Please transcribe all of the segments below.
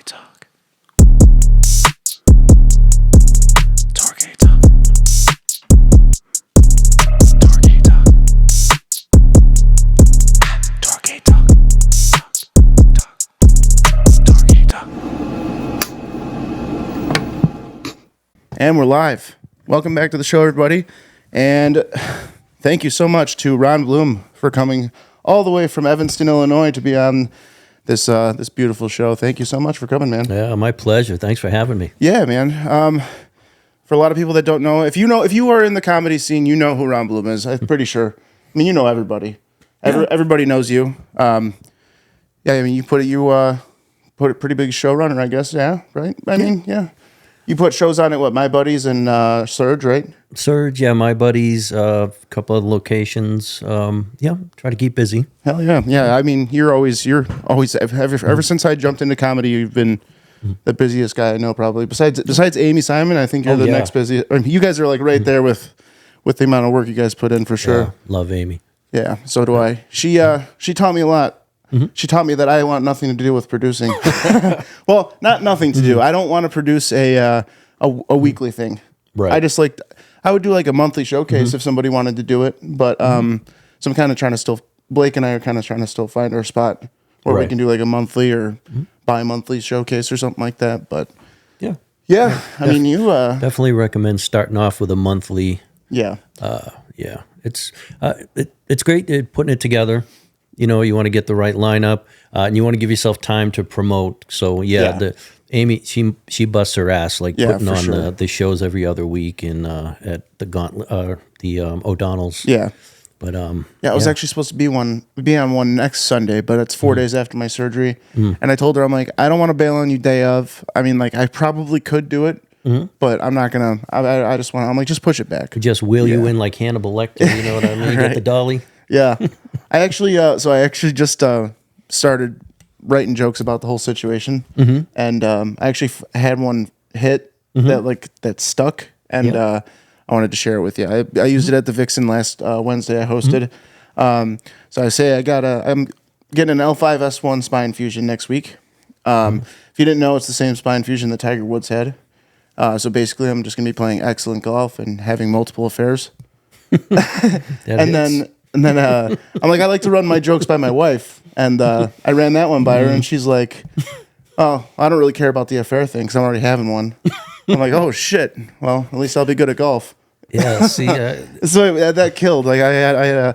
TorgyTalk. TorgyTalk. TorgyTalk. TorgyTalk. TorgyTalk. And we're live. Welcome back to the show, everybody. And thank you so much to Ron Bloom for coming all the way from Evanston, Illinois to be on this beautiful show. Thank you so much for coming, man. Yeah, my pleasure. Thanks for having me. Yeah, man. For a lot of people that don't know, if you are in the comedy scene, you know who Ron Bloom is. I'm pretty sure. I mean, you know everybody. Everybody knows you. Yeah, I mean, you put a pretty big showrunner, I guess. Yeah, right. I mean, yeah. You put shows on at My Buddies and Surge, right? Surge, yeah, My Buddies, a couple of locations. Yeah, try to keep busy. Hell yeah, yeah. I mean, you're always ever since I jumped into comedy, you've been the busiest guy I know, probably. Besides Amy Simon, I think you're the next busiest. I mean, you guys are like right there with the amount of work you guys put in for sure. Yeah, love Amy. Yeah, so do I. She taught me a lot. She taught me that I want nothing to do with producing. Well, not nothing to do. I don't want to produce a weekly thing. Right. I would do like a monthly showcase if somebody wanted to do it. But so I'm kind of trying to Blake and I are kind of trying to still find our spot where we can do like a monthly or bi-monthly showcase or something like that. But yeah. I mean, you definitely recommend starting off with a monthly. Yeah. Yeah, it's great putting it together. You know, you want to get the right lineup, and you want to give yourself time to promote. So Amy, she busts her ass putting on the shows every other week at the Gauntlet, the O'Donnell's. Yeah. But I was actually supposed to be on one next Sunday, but it's 4 days after my surgery. And I told her, I'm like, I don't want to bail on you day of. I mean, like, I probably could do it, but I'm not gonna. I just want. I'm like, just push it back. Could just wheel you in like Hannibal Lecter. You know what I mean? Get the dolly. Yeah, I actually just started writing jokes about the whole situation, and I actually had one hit that stuck, and I wanted to share it with you. I used it at the Vixen last Wednesday. I hosted, so I say I'm getting an L5S1 spine fusion next week. If you didn't know, it's the same spine fusion that Tiger Woods had. So basically, I'm just gonna be playing excellent golf and having multiple affairs, And then I'm like, I like to run my jokes by my wife. And I ran that one by her, and she's like, oh, I don't really care about the affair thing because I'm already having one. I'm like, oh, shit. Well, at least I'll be good at golf. Yeah, see. So that killed. Like, I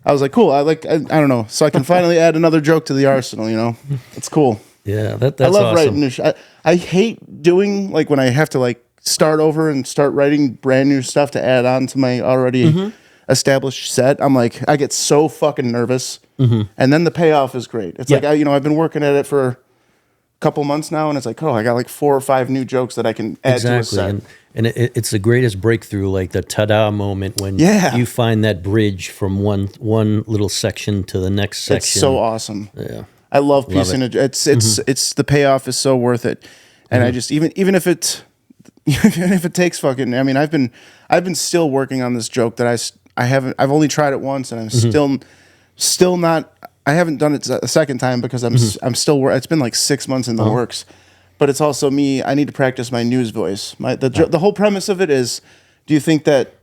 was like, cool. I don't know. So I can finally add another joke to the arsenal, you know? It's cool. Yeah, that's I love awesome. writing. I hate doing, like, when I have to, like, start over and start writing brand new stuff to add on to my already established set. I'm like, I get so fucking nervous, and then the payoff is great. It's like I've been working at it for a couple months now, and it's like, oh, I got like 4 or 5 new jokes that I can add to a set. And it's the greatest breakthrough, like the ta-da moment when you find that bridge from one little section to the next section. It's so awesome. Yeah, I love piecing it. It's the payoff is so worth it, and I just even if it takes fucking. I mean, I've been still working on this joke that I've only tried it once, and I'm still not. I haven't done it a second time because I'm still. It's been like 6 months in the works, but it's also me. I need to practice my news voice. The whole premise of it is: do you think that?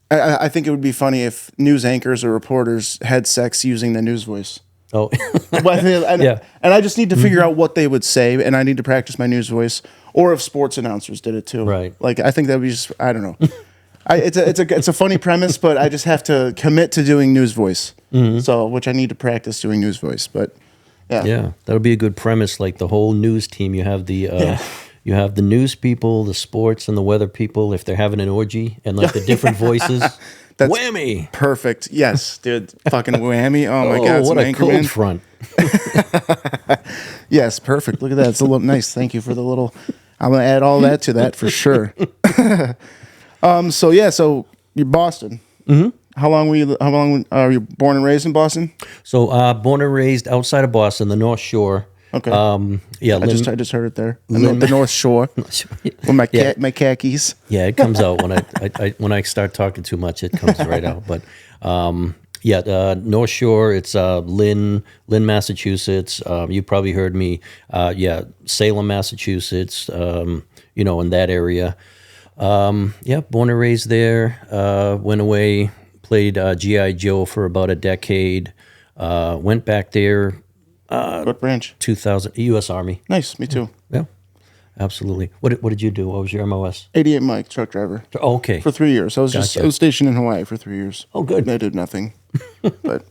I think it would be funny if news anchors or reporters had sex using the news voice. Oh, and I just need to figure out what they would say, and I need to practice my news voice. Or if sports announcers did it too, right? Like I think that would be just. I don't know. It's a funny premise, but I just have to commit to doing news voice. So, which I need to practice doing news voice. But yeah, that'll be a good premise. Like the whole news team, you have the news people, the sports, and the weather people. If they're having an orgy, and like the different voices. That's whammy. Perfect. Yes, dude. Fucking whammy. Oh my god. What a cold front. Yes, perfect. Look at that. It's a little nice. Thank you for the little. I'm gonna add all that to that for sure. So you're Boston. How long are you born and raised in Boston? So born and raised outside of Boston, the North Shore. Okay. I just heard it there. The North Shore. With my khakis. Yeah, it comes out when I start talking too much. It comes right out. But North Shore. It's Lynn, Massachusetts. You probably heard me. Salem, Massachusetts. In that area. Born and raised there. Went away, played GI Joe for about a decade. Went back there. What branch? 2000 U.S. Army. Nice, me too. Yeah, absolutely. What did you do? What was your MOS? 88 Mike, truck driver. Oh, okay. For 3 years. I was Gotcha. I was stationed in Hawaii for 3 years. Oh, good. I did nothing. But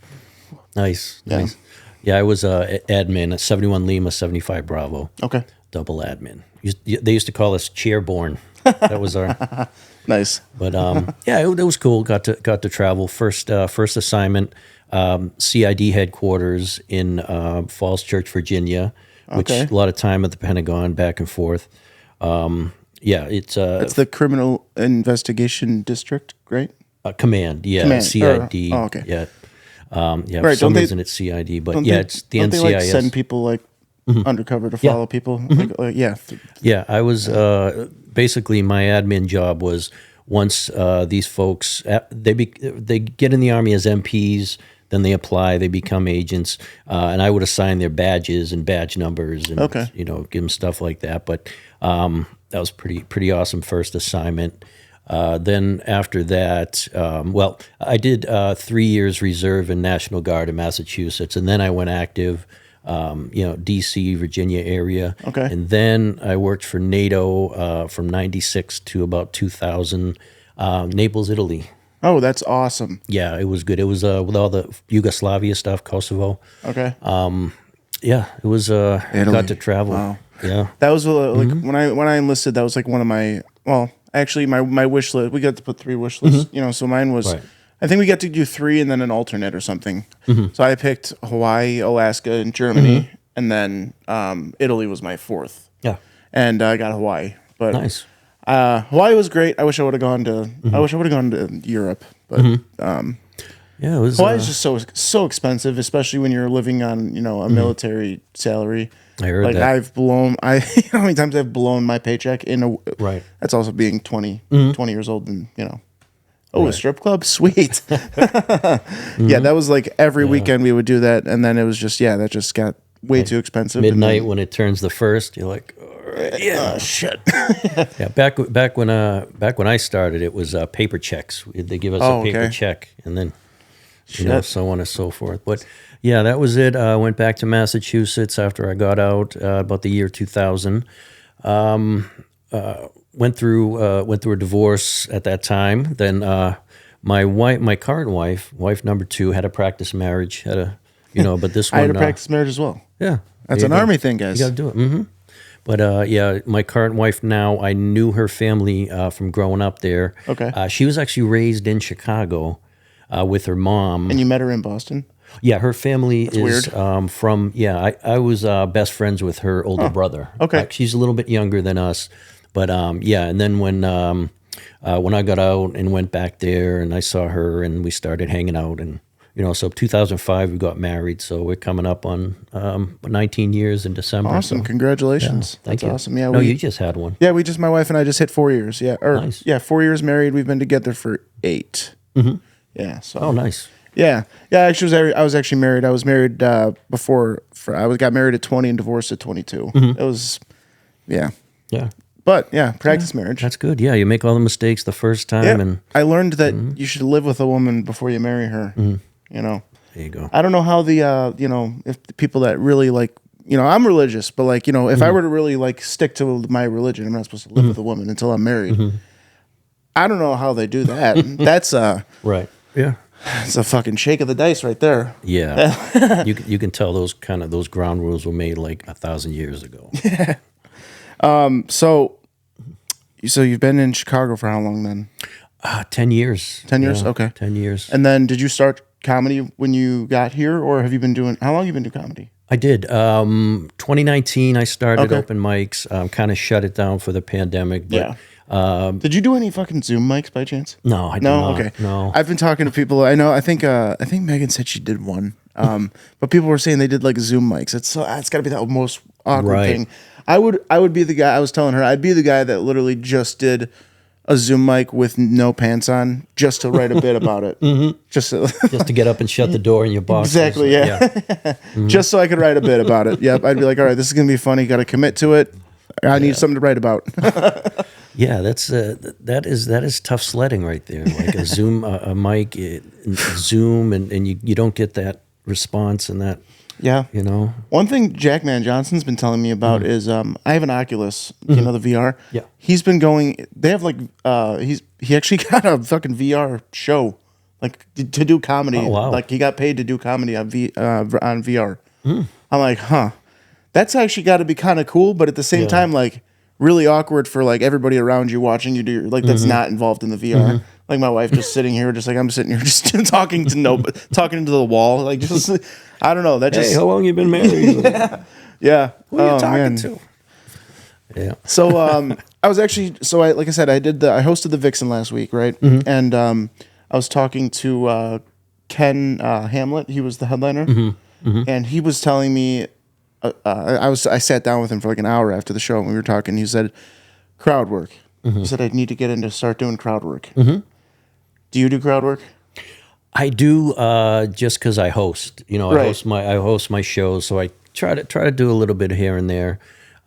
Nice. Yeah. Nice. Yeah, I was admin at 71 Lima, 75 Bravo. okay. Double admin. They used to call us chairborne. That was our. Nice. But it was cool. Got to travel. First assignment, CID headquarters in Falls Church, Virginia, which Okay. a lot of time at the Pentagon, back and forth. It's That's the Criminal Investigation District, right? command. Yeah, Command, CID. okay. Yeah, for Right, some don't they- reason it's CID, but Don't yeah, they- it's the don't NCIS. they like send people like undercover to follow people? Like, yeah. Yeah, I was basically my admin job was once these folks they get in the Army as MPs, then they apply, they become agents, and I would assign their badges and badge numbers, and Okay. give them stuff like that. But that was pretty awesome first assignment. Then after that, I did 3 years reserve and National Guard in Massachusetts, and then I went active. D.C., Virginia area. Okay. And then I worked for NATO from 96 to about 2000, Naples, Italy. Oh, that's awesome. Yeah, it was good. It was with all the Yugoslavia stuff, Kosovo. Okay. Yeah, it was Italy. got to travel. Wow. Yeah. That was like when I enlisted. That was like one of my actually my wish list. We got to put 3 wish lists. So mine was. Right. I think we got to do 3 and then an alternate or something. So I picked Hawaii, Alaska, and Germany, and then Italy was my 4th. Yeah. And I got Hawaii. But Nice. Hawaii was great. I wish I would have gone to. I wish I would have gone to Europe, but Yeah, it was. Hawaii is just so expensive, especially when you're living on a military salary. I heard Like that. I've blown, how many times I've blown my paycheck in a. Right. That's also being 20 years old, and Oh, a strip club, sweet. Yeah, that was like every weekend we would do that, and then it was just that just got way too expensive. Midnight when it turns the first, you're like, yeah, shit. yeah. Back when I started, it was paper checks. They give us a paper okay. check, and then Shit. so on and so forth. But yeah, that was it. I went back to Massachusetts after I got out about the year 2000. Went through a divorce at that time. Then my current wife number 2, had a practice marriage. But this one I had a practice marriage as well. Yeah, That's there an you go. army thing, guys. You got to do it. But my current wife now, I knew her family from growing up there. Okay. She was actually raised in Chicago with her mom. And you met her in Boston? Yeah, her family is weird. from. Yeah, I was best friends with her older brother. Okay. She's a little bit younger than us, but and then when I got out and went back there, and I saw her, and we started hanging out, and so 2005 we got married, so we're coming up on 19 years in December. Awesome. So, Congratulations. thank That's you. awesome. Yeah, No, you just had one. Yeah, my wife and I just hit 4 years. Yeah. Nice. Yeah, 4 years married. We've been together for 8. Mm-hmm. Yeah. So. Oh, nice. Yeah. Yeah. Actually, I was actually married. I was married before. Got married at 20 and divorced at 22. It was, yeah. Yeah. But yeah, practice marriage. That's good. Yeah, you make all the mistakes the first time, Yeah. and I learned that you should live with a woman before you marry her. there you go. I don't know how the if the people that really like I'm religious, but like if I were to really like stick to my religion, I'm not supposed to live with a woman until I'm married. I don't know how they do that. That's Right. Yeah. it's a fucking shake of the dice right there. Yeah. you can tell those ground rules were made like 1,000 years ago. So you've been in Chicago for how long then? 10 years. 10 years? Yeah, Okay. 10 years. And then did you start comedy when you got here, or have you been doing? How long have you been doing comedy? I did. 2019, I started Okay. open mics. Kind of shut it down for the pandemic. But, Did you do any fucking Zoom mics by chance? No, I did No, not. okay. No. I've been talking to people. I know. I think Megan said she did one. But people were saying they did like Zoom mics. It's got to be the most awkward Right. thing. I would be the guy. I was telling her I'd be the guy that literally just did a Zoom mic with no pants on just to write a bit about it. Just to, Just to get up and shut the door in your box. exactly, yeah. Just so I could write a bit about it. Yep, I'd be like, all right, this is gonna be funny. Got to commit to it. I need something to write about. Yeah, that is tough sledding right there. Like a Zoom, a mic, Zoom, and you don't get that response and that. Yeah. You know. One thing Jackman Johnson's been telling me about is I have an Oculus, you know, the VR. Yeah. He's been going. They have like he actually got a fucking VR show, like to do comedy. Oh, wow. Like he got paid to do comedy on VR. I'm like, huh. That's actually got to be kind of cool, but at the same time, like really awkward for like everybody around you watching you do like that's not involved in the VR. Like my wife just sitting here, just like I'm sitting here, just talking to talking into the wall, like just I don't know. That just Hey, how long you been married? yeah. Who are you Oh, talking man. to? Yeah. So I was actually I like I said I hosted the Vixen last week, right? And I was talking to Ken Hamlet. He was the headliner, and he was telling me. I sat down with him for like an hour after the show and we were talking. He said, crowd work. He said, I'd need to start doing crowd work. Do you do crowd work? I do just because I host. You know, I Right. host my shows, so I try to do a little bit here and there.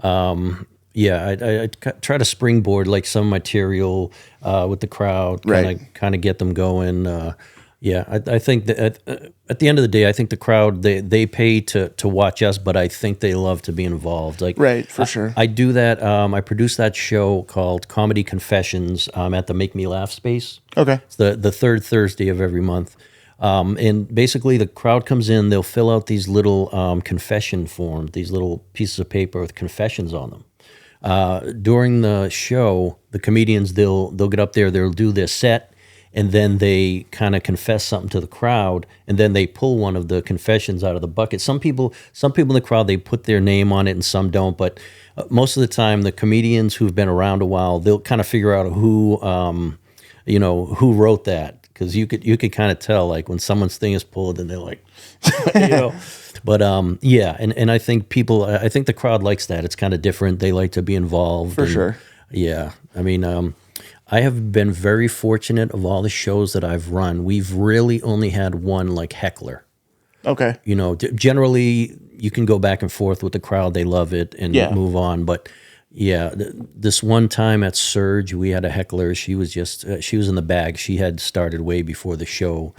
I try to springboard like some material with the crowd, kind of get them going. I think that at the end of the day, I think the crowd they pay to watch us, but I think they love to be involved. Like Right, for sure. I do that. I produce that show called Comedy Confessions at the Make Me Laugh space. Okay. It's the third Thursday of every month. And basically the crowd comes in, they'll fill out these little confession forms, these little pieces of paper with confessions on them. During the show, the comedians, they'll get up there, they'll do their set, and then they kind of confess something to the crowd, and then they pull one of the confessions out of the bucket. Some people in the crowd, they put their name on it and some don't, but most of the time the comedians who've been around a while, they'll kind of figure out who wrote that. Because you could kind of tell, like when someone's thing is pulled, and they're like, you know. But and I think I think the crowd likes that. It's kind of different. They like to be involved. For sure. Yeah, I mean, I have been very fortunate of all the shows that I've run. We've really only had one like heckler. Okay. You know, generally you can go back and forth with the crowd. They love it and move on, but. Yeah, this one time at Surge, we had a heckler. She was she was in the bag. She had started way before the show.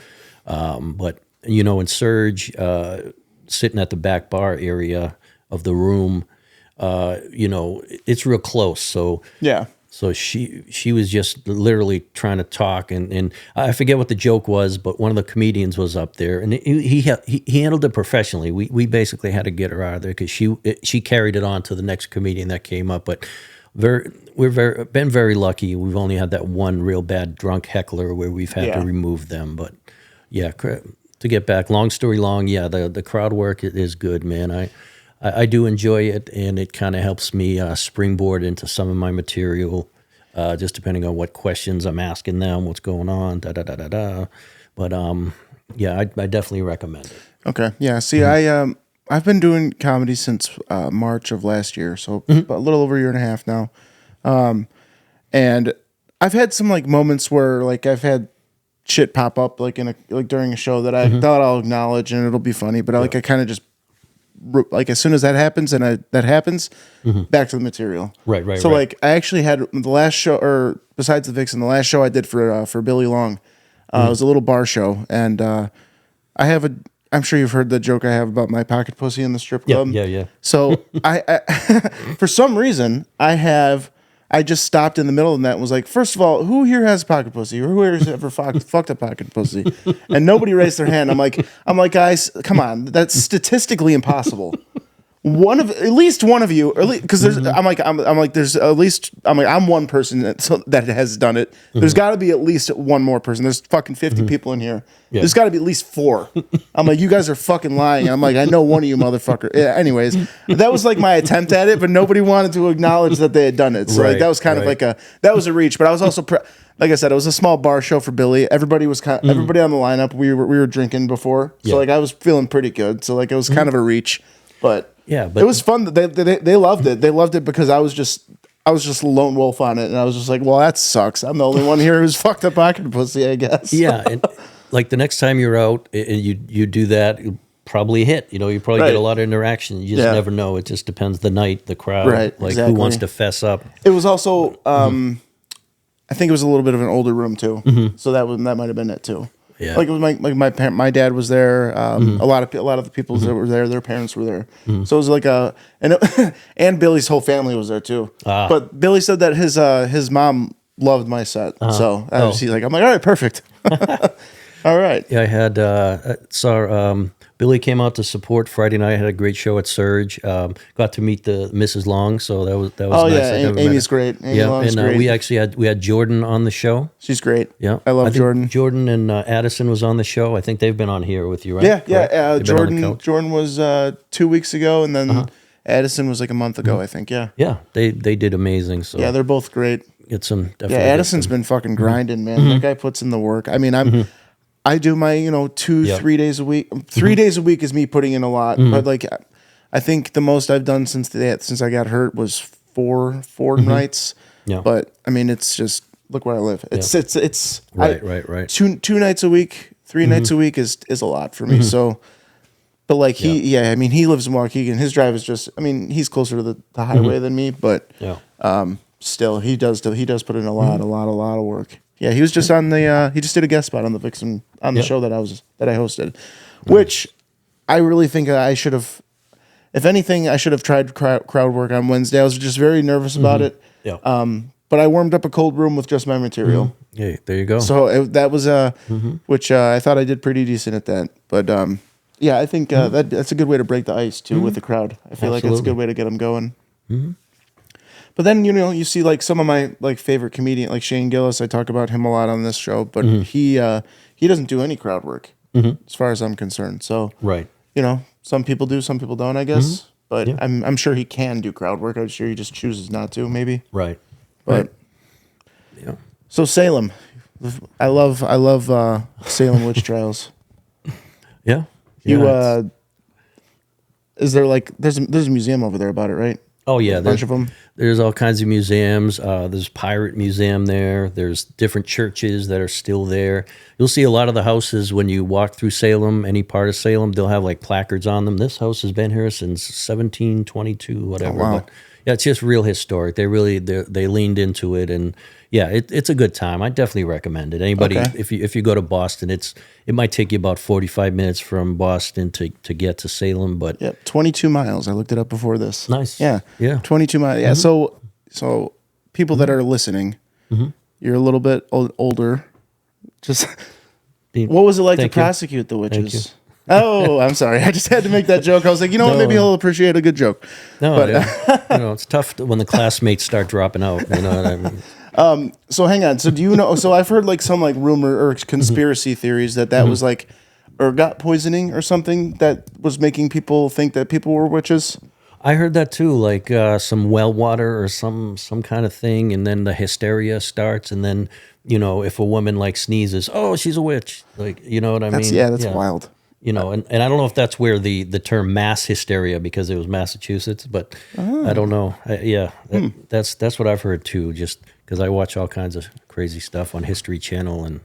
But, you know, in Surge, sitting at the back bar area of the room, you know, it's real close. So Yeah. So she was just literally trying to talk, and I forget what the joke was, but one of the comedians was up there, and he handled it professionally. We basically had to get her out of there because she carried it on to the next comedian that came up. But we've been very lucky. We've only had that one real bad drunk heckler where we've had to remove them. But yeah, to get back, long story long, yeah, the crowd work is good, man. I do enjoy it, and it kind of helps me springboard into some of my material, just depending on what questions I'm asking them, what's going on, da-da-da-da-da. But, yeah, I definitely recommend it. Okay. Yeah. See, I've been doing comedy since March of last year, so a little over a year and a half now. And I've had some like moments where like I've had shit pop up like during a show that I thought I'll acknowledge and it'll be funny, but I kind of just like as soon as that happens back to the material. Right. So like I actually had the last show, or besides the Vixen, the last show I did for Billy Long, it was a little bar show, and I'm sure you've heard the joke I have about my pocket pussy in the strip club. Yeah. So I for some reason I just stopped in the middle of that and was like, first of all, who here has a pocket pussy? Or who here has ever fucked a pocket pussy? And nobody raised their hand. I'm like, guys, come on, that's statistically impossible. At least one of you, because there's, I'm one person that has done it. There's got to be at least one more person. There's fucking 50 people in here. Yeah. There's got to be at least 4. I'm like, you guys are fucking lying. I'm like, I know one of you motherfucker. Yeah, anyways, that was like my attempt at it, but nobody wanted to acknowledge that they had done it. So like that was kind of like that was a reach. But I was also like I said, it was a small bar show for Billy. Everybody was everybody on the lineup. We were drinking before, so like I was feeling pretty good. So like it was kind of a reach, but. Yeah, but it was fun. They loved it. They loved it because I was just I was just a lone wolf on it, and I was just like, well, that sucks. I'm the only one here who's fucked up pocket pussy, I guess. Yeah, and like the next time you're out and you do that, you'll probably hit. You know, you probably Right. get a lot of interaction. You just never know. It just depends the night, the crowd, Right, like exactly. who wants to fess up. It was also, I think it was a little bit of an older room too, so that might have been it too. Yeah. Like it was my dad was there. A lot of the people that were there, their parents were there. So it was like and Billy's whole family was there too. But Billy said that his mom loved my set, so obviously I'm like, all right, perfect. All right. Yeah, I had saw Billy came out to support Friday night. I had a great show at Surge. Got to meet the Mrs. Long, so that was Oh nice. yeah, I never met Amy's her. great. Amy Yeah, Long's and great. we actually had Jordan on the show. She's great. Yeah, I love think Jordan. Jordan and Addison was on the show. I think they've been on here with you, right? Yeah, Correct? yeah. They've been on the couch. Jordan was 2 weeks ago, and then Addison was like a month ago, I think. Yeah. Yeah, they did amazing. So Yeah, they're both great. get some. Yeah, Definitely get Addison's some- been fucking grinding, man. That guy puts in the work. I mean, I do my 2-3 days a week. 3 days a week is me putting in a lot, but like I think the most I've done since I got hurt was four nights. Yeah. But I mean, it's just look where I live. It's Right. Two nights a week, 3 nights a week is a lot for me. So, but like he lives in Waukegan. His drive is just. I mean, he's closer to the highway than me, but Yeah. still he does put in a lot of work. Yeah, he was just on the he just did a guest spot on the Vixen on the show that I hosted, which I really think I should have. If anything, I should have tried crowd work on Wednesday. I was just very nervous about it. Yeah. But I warmed up a cold room with just my material. Yeah. There you go. So that was which I thought I did pretty decent at that. But yeah, I think that's a good way to break the ice too with the crowd. I feel like it's a good way to get them going. But then you see like some of my like favorite comedian like Shane Gillis. I talk about him a lot on this show, but he doesn't do any crowd work as far as I'm concerned. So Right. some people do, some people don't, I guess. But I'm sure he can do crowd work. I'm sure he just chooses not to, maybe. Right. But Yeah. so Salem, I love Salem witch trials. Yeah. You Yeah, is there like there's a museum over there about it, right? Oh yeah, A bunch of them. There's all kinds of museums. There's pirate museum there. There's different churches that are still there. You'll see a lot of the houses when you walk through Salem, any part of Salem, they'll have like placards on them. This house has been here since 1722, whatever. wow. But yeah, it's just real historic. They leaned into it, and yeah, it's a good time. I definitely recommend it. Anybody, Okay. if you go to Boston, it might take you about 45 minutes from Boston to get to Salem, but Yep, 22 miles. I looked it up before this. Nice. Yeah. Yeah. 22 miles. Yeah. So people that are listening, you're a little bit older. Just what was it like to Thank you. prosecute the witches? Oh, I'm sorry. I just had to make that joke. I was like, what? Maybe he'll appreciate a good joke. no, yeah. It's tough when the classmates start dropping out. You know what I mean? So hang on. So do you know? So I've heard like some like rumor or conspiracy theories that was like ergot poisoning or something that was making people think that people were witches. I heard that too, like some well water or some kind of thing, and then the hysteria starts, and then if a woman like sneezes, oh, she's a witch. Like, you know what I mean? That's wild. And I don't know if that's where the term mass hysteria, because it was Massachusetts, but I don't know. That's what I've heard too. Just because I watch all kinds of crazy stuff on History Channel and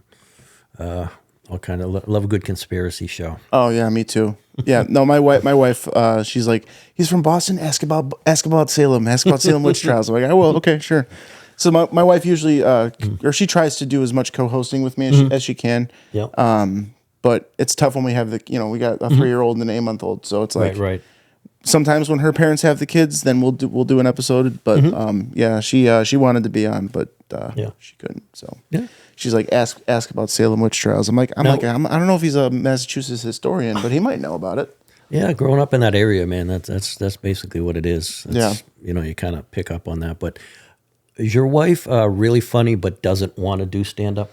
all kind of love a good conspiracy show. Oh yeah, me too. Yeah, no, my wife, she's like, he's from Boston. Ask about Salem. Ask about Salem witch trials. I'm like, oh well, okay, sure. So my wife usually, or she tries to do as much co-hosting with me as she can. Yeah. But it's tough when we have we got a 3-year-old and an 8-month-old. So it's like right. sometimes when her parents have the kids, then we'll do an episode. But she wanted to be on, but she couldn't. So Yeah. she's like, ask about Salem witch trials. I don't know if he's a Massachusetts historian, but he might know about it. Yeah, growing up in that area, man, that's basically what it is. You kind of pick up on that. But is your wife really funny but doesn't want to do stand-up?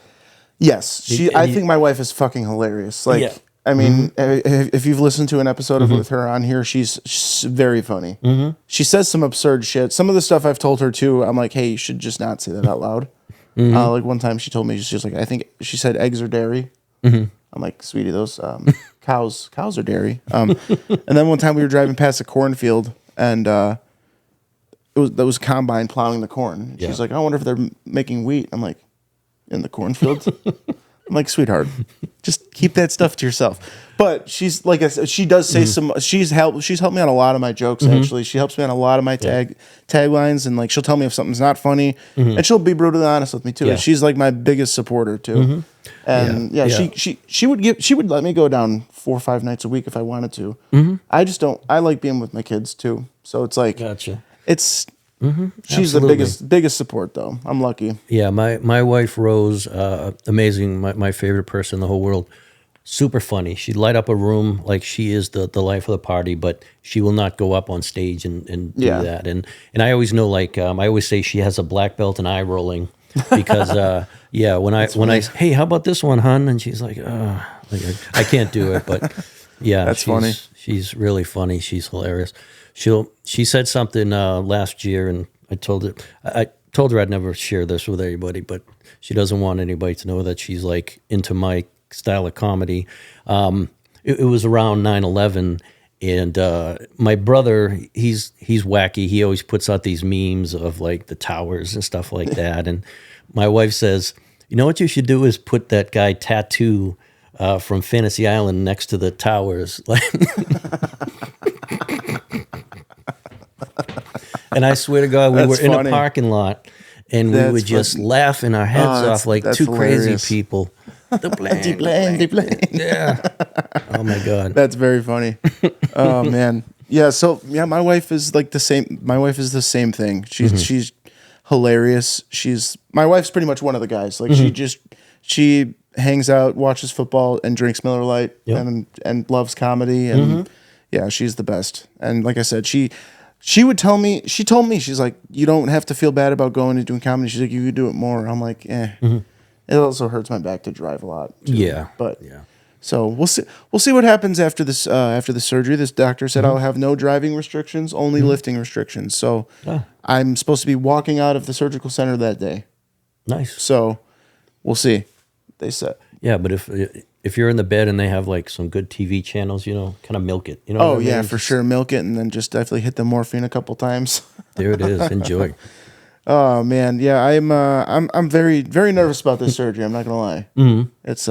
Yes, I think my wife is fucking hilarious. Like, Yeah. I mean, if you've listened to an episode of with her on here, she's very funny. She says some absurd shit. Some of the stuff I've told her too, I'm like, hey, you should just not say that out loud. Like one time she told me, she's like, I think she said eggs are dairy. I'm like, sweetie, those cows are dairy. And then one time we were driving past a cornfield, and that was combine plowing the corn. Yeah. She's like, I wonder if they're making wheat. I'm like, in the cornfield. I'm like, sweetheart, just keep that stuff to yourself. But she's like I said, she does say some. She's helped me on a lot of my jokes. Actually, she helps me on a lot of my taglines, and like she'll tell me if something's not funny, and she'll be brutally honest with me too. Yeah. She's like my biggest supporter too. And she would let me go down 4 or 5 nights a week if I wanted to. I just don't. I like being with my kids too. So it's like, Gotcha. it's. She's Absolutely. the biggest support though. I'm lucky. Yeah, my wife Rose, amazing, my favorite person in the whole world. Super funny. She'd light up a room like she is the life of the party, but she will not go up on stage and do that. And I always know, like, I always say she has a black belt and eye rolling because when I hey, how about this one, hun? And she's like, I can't do it, but yeah, That's funny. She's really funny. She's hilarious. She said something last year, and I told her I'd never share this with anybody, but she doesn't want anybody to know that she's like into my style of comedy. It was around 9/11, and my brother, he's wacky. He always puts out these memes of like the towers and stuff like that. And my wife says, you know what you should do is put that guy Tattoo from Fantasy Island next to the towers. And I swear to God, we That's were in funny. a parking lot, and we would just laughing our heads off like that's two hilarious. crazy people. The blank. Yeah. Oh my God. That's very funny. Oh man. Yeah. So yeah, my wife is like the same. My wife is the same thing. She's hilarious. My wife's pretty much one of the guys. Like she hangs out, watches football, and drinks Miller Lite, and loves comedy. And yeah, she's the best. And like I said, she told me, she's like, you don't have to feel bad about going and doing comedy. She's like, you could do it more. I'm like, It also hurts my back to drive a lot. Too. Yeah. But so we'll see what happens after this after the surgery. This doctor said I'll have no driving restrictions, only lifting restrictions. So I'm supposed to be walking out of the surgical center that day. Nice. So we'll see. They said. Yeah, but if you're in the bed and they have like some good TV channels, kind of milk it. You know? Oh what I mean? yeah, for sure. Milk it and then just definitely hit the morphine a couple times. There it is. Enjoy. Oh man, yeah, I'm very very nervous about this surgery. I'm not gonna lie. It's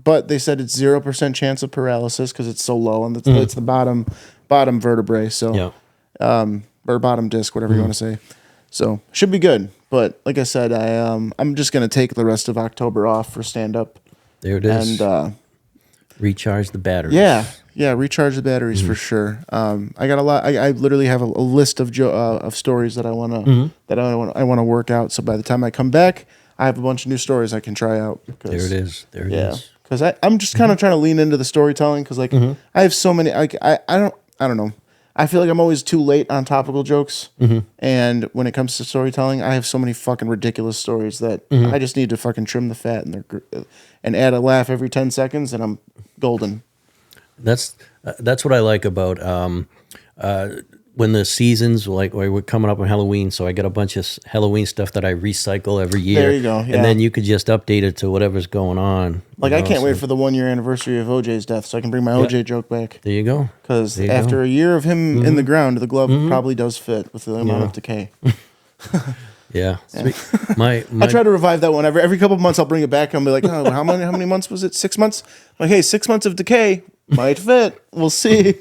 but they said it's 0% chance of paralysis because it's so low and it's the bottom vertebrae. So or bottom disc, whatever you want to say. So should be good. But like I said, I'm just gonna take the rest of October off for stand up. There it is. And recharge the batteries. Yeah, recharge the batteries for sure. I got a lot. I literally have a list of stories that I want to work out. So by the time I come back, I have a bunch of new stories I can try out. There it is. There it is. Because I'm just kind of trying to lean into the storytelling because like I have so many. Like I don't know. I feel like I'm always too late on topical jokes, and when it comes to storytelling, I have so many fucking ridiculous stories that I just need to fucking trim the fat and add a laugh every 10 seconds, and I'm golden. That's what I like about when the seasons, like we're coming up on Halloween, so I got a bunch of Halloween stuff that I recycle every year. There you go, yeah. And then you could just update it to whatever's going on. Like I can't wait for the 1 year anniversary of OJ's death, so I can bring my OJ joke back. There you go. Because after a year of him in the ground, the glove probably does fit with the amount of decay. Yeah. My I try to revive that one every couple of months. I'll bring it back and I'll be like, oh, how many months was it? 6 months? Like, hey, 6 months of decay might fit. We'll see.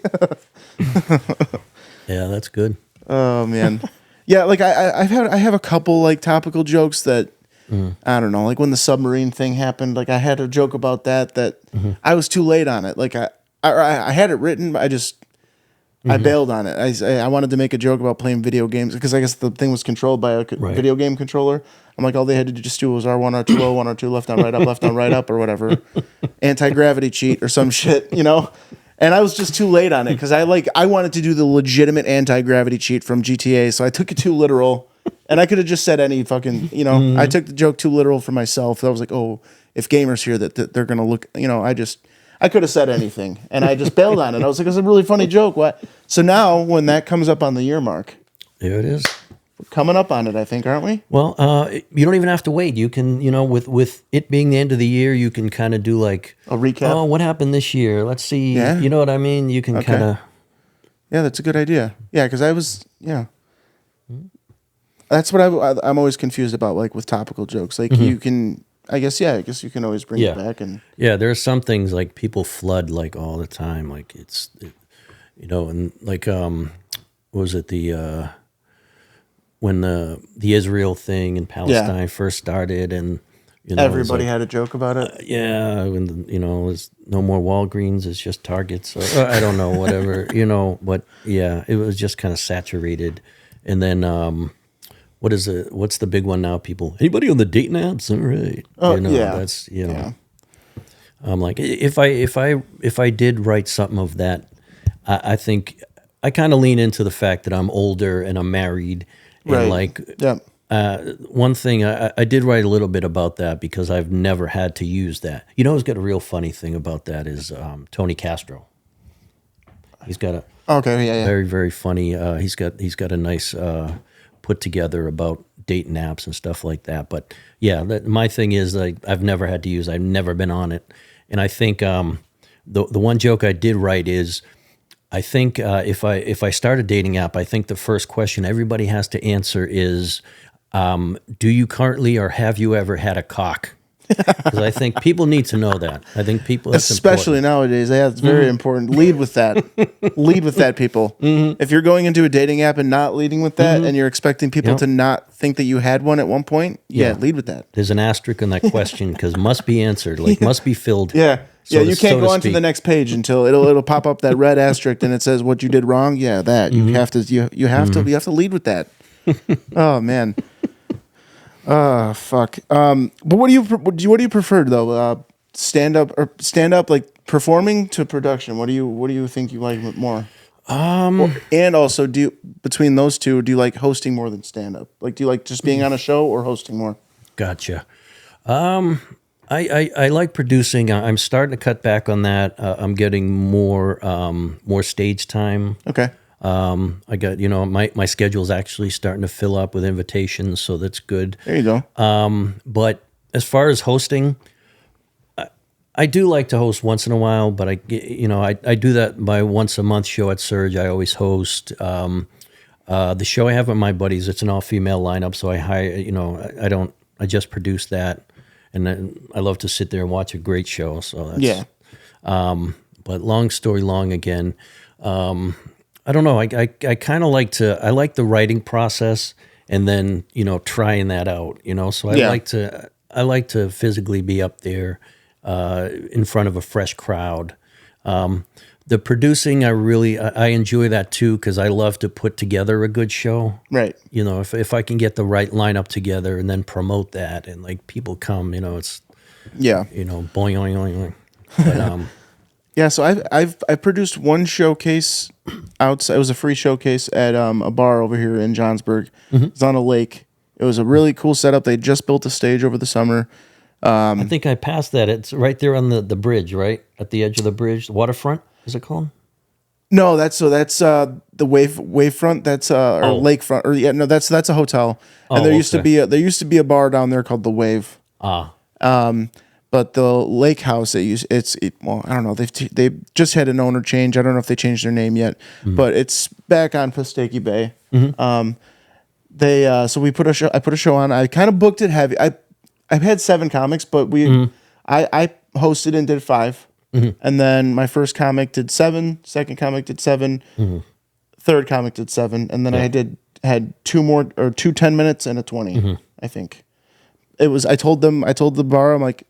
Yeah, that's good. Oh man, yeah. Like I have a couple like topical jokes that I don't know. Like when the submarine thing happened, like I had a joke about that I was too late on it. Like I had it written, but I bailed on it. I wanted to make a joke about playing video games because I guess the thing was controlled by a video game controller. I'm like, all they had to just do was R1, R2, low, 1, R2, left down, right up, left down, right up, or whatever. Anti-gravity cheat or some shit, And I was just too late on it because I wanted to do the legitimate anti-gravity cheat from GTA, so I took it too literal. And I could have just said any fucking, I took the joke too literal for myself. I was like, oh, if gamers hear that they're going to look, I could have said anything. And I just bailed on it. I was like, it's a really funny joke. What? So now when that comes up on the year mark. There it is. We're coming up on it, I think, aren't we? Well, you don't even have to wait. You can, with it being the end of the year, you can kind of do like a recap. Oh, what happened this year? Let's see. Yeah. You know what I mean? You can kind of. Yeah, that's a good idea. Yeah, because I was, That's what I'm always confused about, like with topical jokes. Like you can, I guess you can always bring it back. And yeah, there are some things like people flood like all the time. Like and like what was it when the Israel thing in Palestine first started, and everybody had a joke about it. when it's no more Walgreens, it's just Targets, or I don't know, whatever, but yeah, it was just kind of saturated. And then what's the big one now? People, anybody on the dating apps? All right. That's I'm like, if I did write something of that, I think I kind of lean into the fact that I'm older and I'm married, and one thing I did write a little bit about that because I've never had to use that. Who's got a real funny thing about that is Tony Castro. He's got a very, very funny. He's got a nice put together about dating apps and stuff like that. But yeah, my thing is, like, I've never had to use. I've never been on it, and I think the one joke I did write is, I think if I start a dating app, I think the first question everybody has to answer is, do you currently or have you ever had a cock? Because I think people need to know that. I think people, especially nowadays, it's very important. Lead with that. Lead with that, people. If you're going into a dating app and not leading with that, and you're expecting people to not think that you had one at one point, lead with that. There's an asterisk on that question because must be answered, like must be filled. You can't go on to the next page until it'll pop up that red asterisk and it says what you did wrong. Yeah, that you have to lead with that. Oh man. Fuck. But what do you prefer though? Stand up like performing to production. What do you think you like more? And also, between those two, do you like hosting more than stand up? Like, do you like just being on a show or hosting more? Gotcha. I like producing. I'm starting to cut back on that. I'm getting more stage time. Okay. I got, my schedule's actually starting to fill up with invitations, so that's good. There you go. But as far as hosting, I do like to host once in a while, but I do that by once a month show at Surge. I always host. The show I have with my buddies, it's an all-female lineup, so I hire, I just produce that. And then I love to sit there and watch a great show. So that's, but long story long again. I don't know. I kind of like I like the writing process and then, trying that out, so I like to physically be up there, in front of a fresh crowd. The producing, I enjoy that too, because I love to put together a good show. Right. If I can get the right lineup together and then promote that and like people come, it's boing, boing, boing. But, so I've produced one showcase outside. It was a free showcase at a bar over here in Johnsburg. It's on a lake. It was a really cool setup. They just built a stage over the summer. I think I passed that. It's right there on the bridge, right at the edge of the bridge, the waterfront. Is it called? No, that's the wavefront. That's or lakefront. Or that's a hotel. And there used to be a bar down there called the Wave. But the lake house, I don't know. They just had an owner change. I don't know if they changed their name yet, but it's back on Pistachio Bay. So we put a show. I put a show on. I kind of booked it heavy. I've had 7 comics, but I hosted and did 5. And then my first comic did 7, second comic did 7, third comic did 7, and then I had 2 more, or 2 10 minutes and a 20. I think it was. I told the bar, I'm like,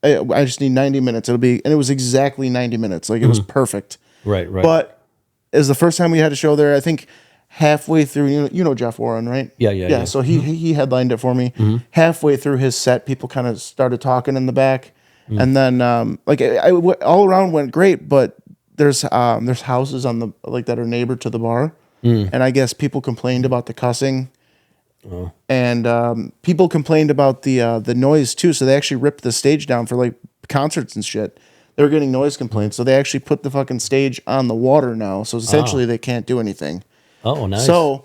I just need 90 minutes. And it was exactly 90 minutes. Like it was perfect. Right. But it was the first time we had a show there. I think halfway through, Jeff Warren, right? Yeah. So he headlined it for me. Halfway through his set, people kind of started talking in the back. And then, all around went great, but there's houses on the that are neighbor to the bar, and I guess people complained about the cussing, and people complained about the noise too. So they actually ripped the stage down for like concerts and shit. They were getting noise complaints, so they actually put the fucking stage on the water now. So essentially, they can't do anything. Oh, nice. So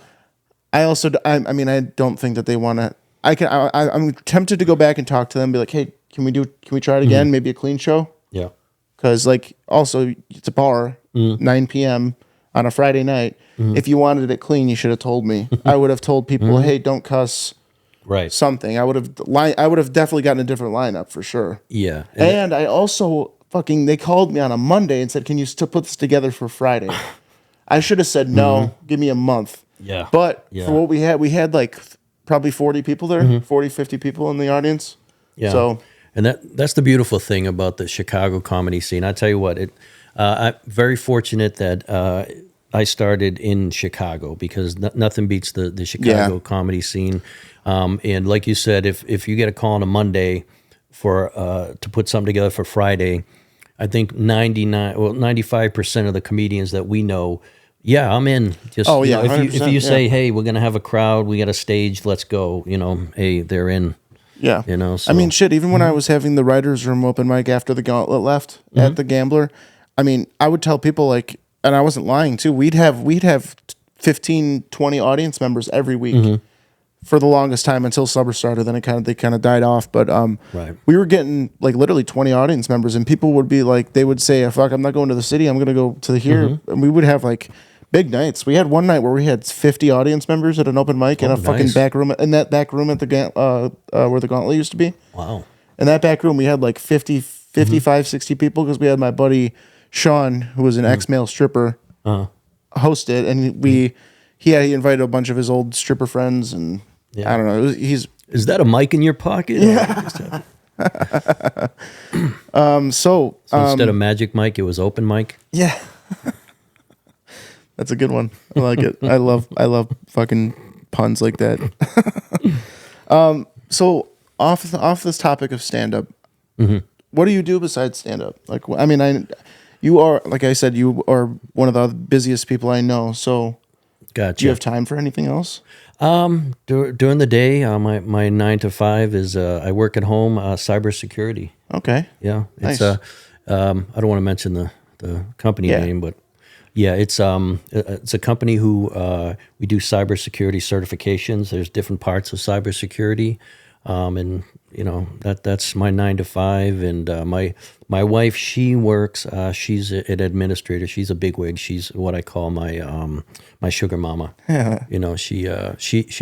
I don't think that they want to. I'm tempted to go back and talk to them, be like, hey. Can we try it again? Maybe a clean show? Yeah. Because also it's a bar, 9 p.m. on a Friday night. If you wanted it clean, you should have told me. I would have told people, hey, don't cuss. Right. Something. I would have definitely gotten a different lineup for sure. Yeah. And I also they called me on a Monday and said, can you still put this together for Friday? I should have said no. Give me a month. Yeah. But for what we had like probably 40 people there, 40, 50 people in the audience. Yeah. So, and that's the beautiful thing about the Chicago comedy scene. I tell you what, I'm very fortunate that I started in Chicago because nothing beats the Chicago comedy scene. And like you said, if you get a call on a Monday to put something together for Friday, I think 95% of the comedians that we know, yeah, I'm in. Just if you say, hey, we're gonna have a crowd, we got a stage, let's go. Hey, they're in. Yeah. So. I mean, shit, even when I was having the writer's room open mic after the Gauntlet left at the Gambler, I mean, I would tell people like, and I wasn't lying too, we'd have 15, 20 audience members every week for the longest time until Summer started. Then they kind of died off. But we were getting like literally 20 audience members, and people would be like, they would say, fuck, I'm not going to the city, I'm going to go to here. And we would have like big nights. We had one night where we had 50 audience members at an open mic in a fucking back room, in that back room at the where the Gauntlet used to be. Wow. In that back room, we had like 55, 60 people because we had my buddy Sean, who was an ex-male stripper, host it, and he invited a bunch of his old stripper friends, and I don't know. Is that a mic in your pocket? Yeah. So instead of magic mic, it was open mic. Yeah. That's a good one. I like it. I love fucking puns like that. So off this topic of stand up, what do you do besides stand up? Like, I mean, you are, like I said, you are one of the busiest people I know. So, gotcha. Do you have time for anything else? During the day, my 9 to 5 is I work at home, cybersecurity. Okay. Yeah, Nice. I don't want to mention the company name, but yeah, it's a company who we do cybersecurity certifications. There's different parts of cybersecurity, and that's my 9 to 5. And my wife, she works. She's an administrator. She's a bigwig. She's what I call my sugar mama. Yeah. She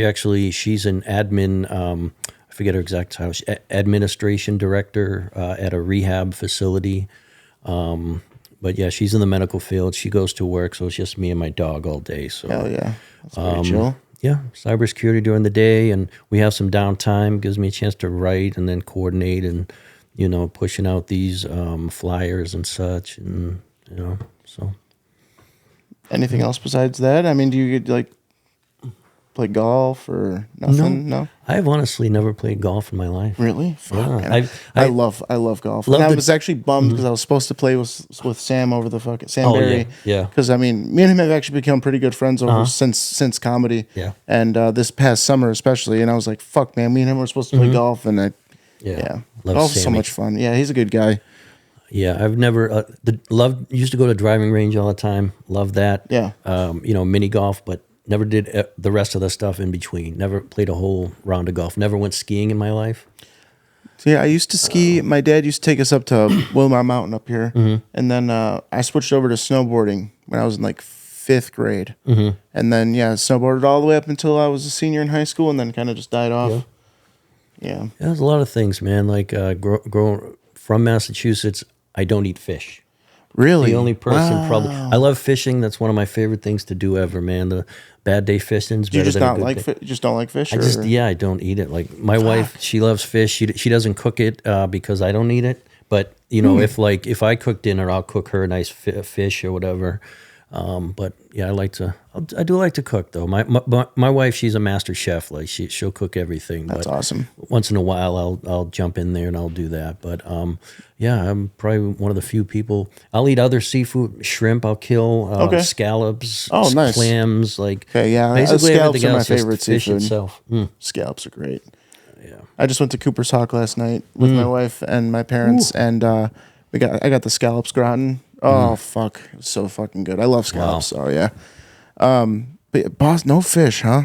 actually, she's an admin. I forget her exact title. Administration director at a rehab facility. But yeah, she's in the medical field. She goes to work, so it's just me and my dog all day. So hell yeah, that's pretty chill. Yeah, cybersecurity during the day, and we have some downtime. Gives me a chance to write and then coordinate, and pushing out these flyers and such, and so. Anything else besides that? I mean, do you like play golf or nothing? No. I've honestly never played golf in my life. Really? Fuck, Yeah, man. I love golf. And I was actually bummed because I was supposed to play with Sam over the fucking Sam Berry. Yeah. Because I mean, me and him have actually become pretty good friends over since comedy. Yeah. And this past summer especially, and I was like, fuck, man, me and him were supposed to play golf, and golf's so much fun. Yeah, he's a good guy. Yeah, I've never used to go to driving range all the time. Love that. Yeah. Mini golf, but never did the rest of the stuff in between. Never played a whole round of golf. Never went skiing in my life. So yeah, I used to ski. My dad used to take us up to Wilmot Mountain up here, and then I switched over to snowboarding when I was in like 5th grade, and then snowboarded all the way up until I was a senior in high school, and then kind of just died off. Yeah, there's a lot of things, man. Like growing from Massachusetts, I don't eat fish. Really? The only person probably. I love fishing. That's one of my favorite things to do ever, man. The bad day fishing's better than a good day. You just don't like fish? I don't eat it. Like my wife, she loves fish. She doesn't cook it because I don't eat it. But if I cook dinner, I'll cook her a nice fish or whatever. But yeah, I do like to cook though. My wife, she's a master chef. Like she'll cook everything. That's awesome. Once in a while, I'll jump in there and I'll do that. But yeah, I'm probably one of the few people. I'll eat other seafood, shrimp. I'll kill scallops. Oh, nice. Clams. Like basically scallops are my else, just favorite fish seafood. itself. Scallops are great. Yeah. I just went to Cooper's Hawk last night with my wife and my parents, and I got the scallops gratin. Oh fuck, it's so fucking good. I love scallops. Wow. So yeah. But boss, no fish, huh?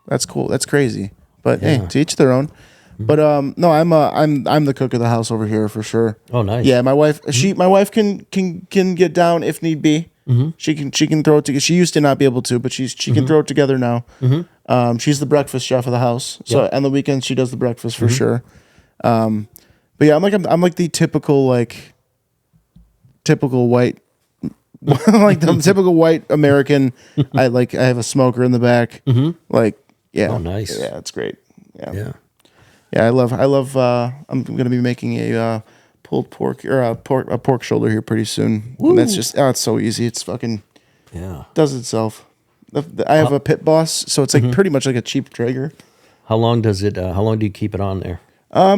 That's cool. That's crazy. But hey, to each their own. But no, I'm the cook of the house over here for sure. Oh, nice. Yeah, my wife. My wife can get down if need be. She can throw it together. She used to not be able to, but she can throw it together now. She's the breakfast chef of the house. So on the weekends she does the breakfast for sure. But yeah, I'm like the typical white like the typical white American. I have a smoker in the back. Like yeah. Oh, nice. Yeah, it's great. Yeah. Yeah, I love. I'm gonna be making a pulled pork or a pork shoulder here pretty soon. And that's just it's so easy. It's fucking does itself. I have a pit boss, so it's like pretty much like a cheap Traeger. How long does it? How long do you keep it on there?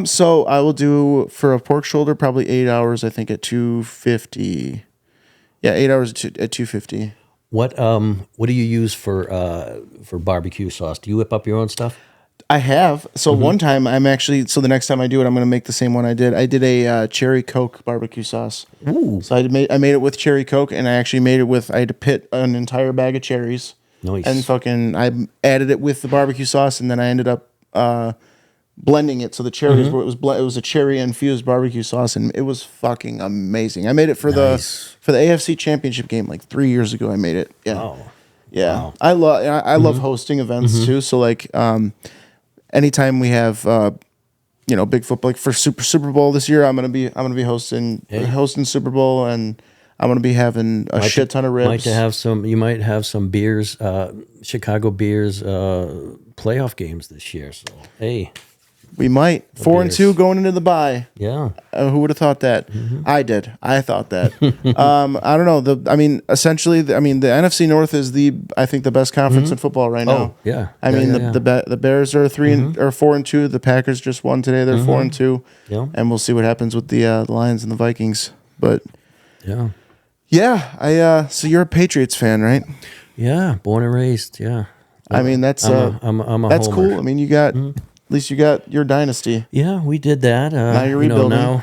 So I will do for a pork shoulder probably 8 hours. I think at 250. Yeah, 8 hours at 250. What do you use for barbecue sauce? Do you whip up your own stuff? I have. So one time so the next time I do it, I'm going to make the same one I did. I did a cherry Coke barbecue sauce. Ooh. So I made it with cherry Coke, and I actually made it with, I had to pit an entire bag of cherries. Nice. And I added it with the barbecue sauce, and then I ended up blending it. So the cherries it was a cherry infused barbecue sauce, and it was fucking amazing. I made it for the AFC Championship game like 3 years ago. I made it. Yeah. Oh. Yeah. Wow. I love hosting events too. So like anytime we have big football, like for Super Bowl this year, I'm gonna be hosting Super Bowl, and I'm gonna be having a shit ton of ribs. You might have some beers, Chicago beers, playoff games this year. So hey, we might 4-2 going into the bye. Yeah, who would have thought that? I did. I thought that. I don't know. Essentially, the NFC North is I think the best conference in football right now. Oh yeah. The Bears are 4-2. The Packers just won today. They're 4-2. Yeah. And we'll see what happens with the Lions and the Vikings. But yeah. So you're a Patriots fan, right? Yeah, born and raised. Yeah. That's I'm a that's homer. cool. You got. At least you got your dynasty. Yeah, we did that. Now you're rebuilding.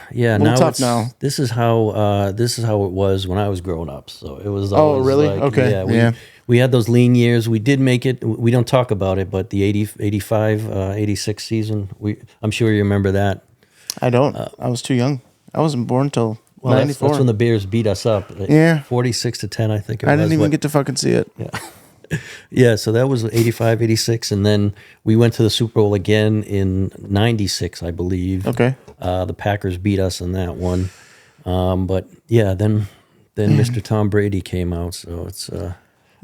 This is how it was when I was growing up. So it was. Oh, really? Okay. Yeah. We had those lean years. We did make it. We don't talk about it, but the 85, 86 season. I'm sure you remember that. I don't. I was too young. I wasn't born till 94. That's when the Bears beat us up. 46-10, I think. I didn't even get to fucking see it. Yeah. Yeah, so that was 85, 86, and then we went to the Super Bowl again in 96, I believe. Okay. The Packers beat us in that one. But yeah, then Mr. Tom Brady came out, so it's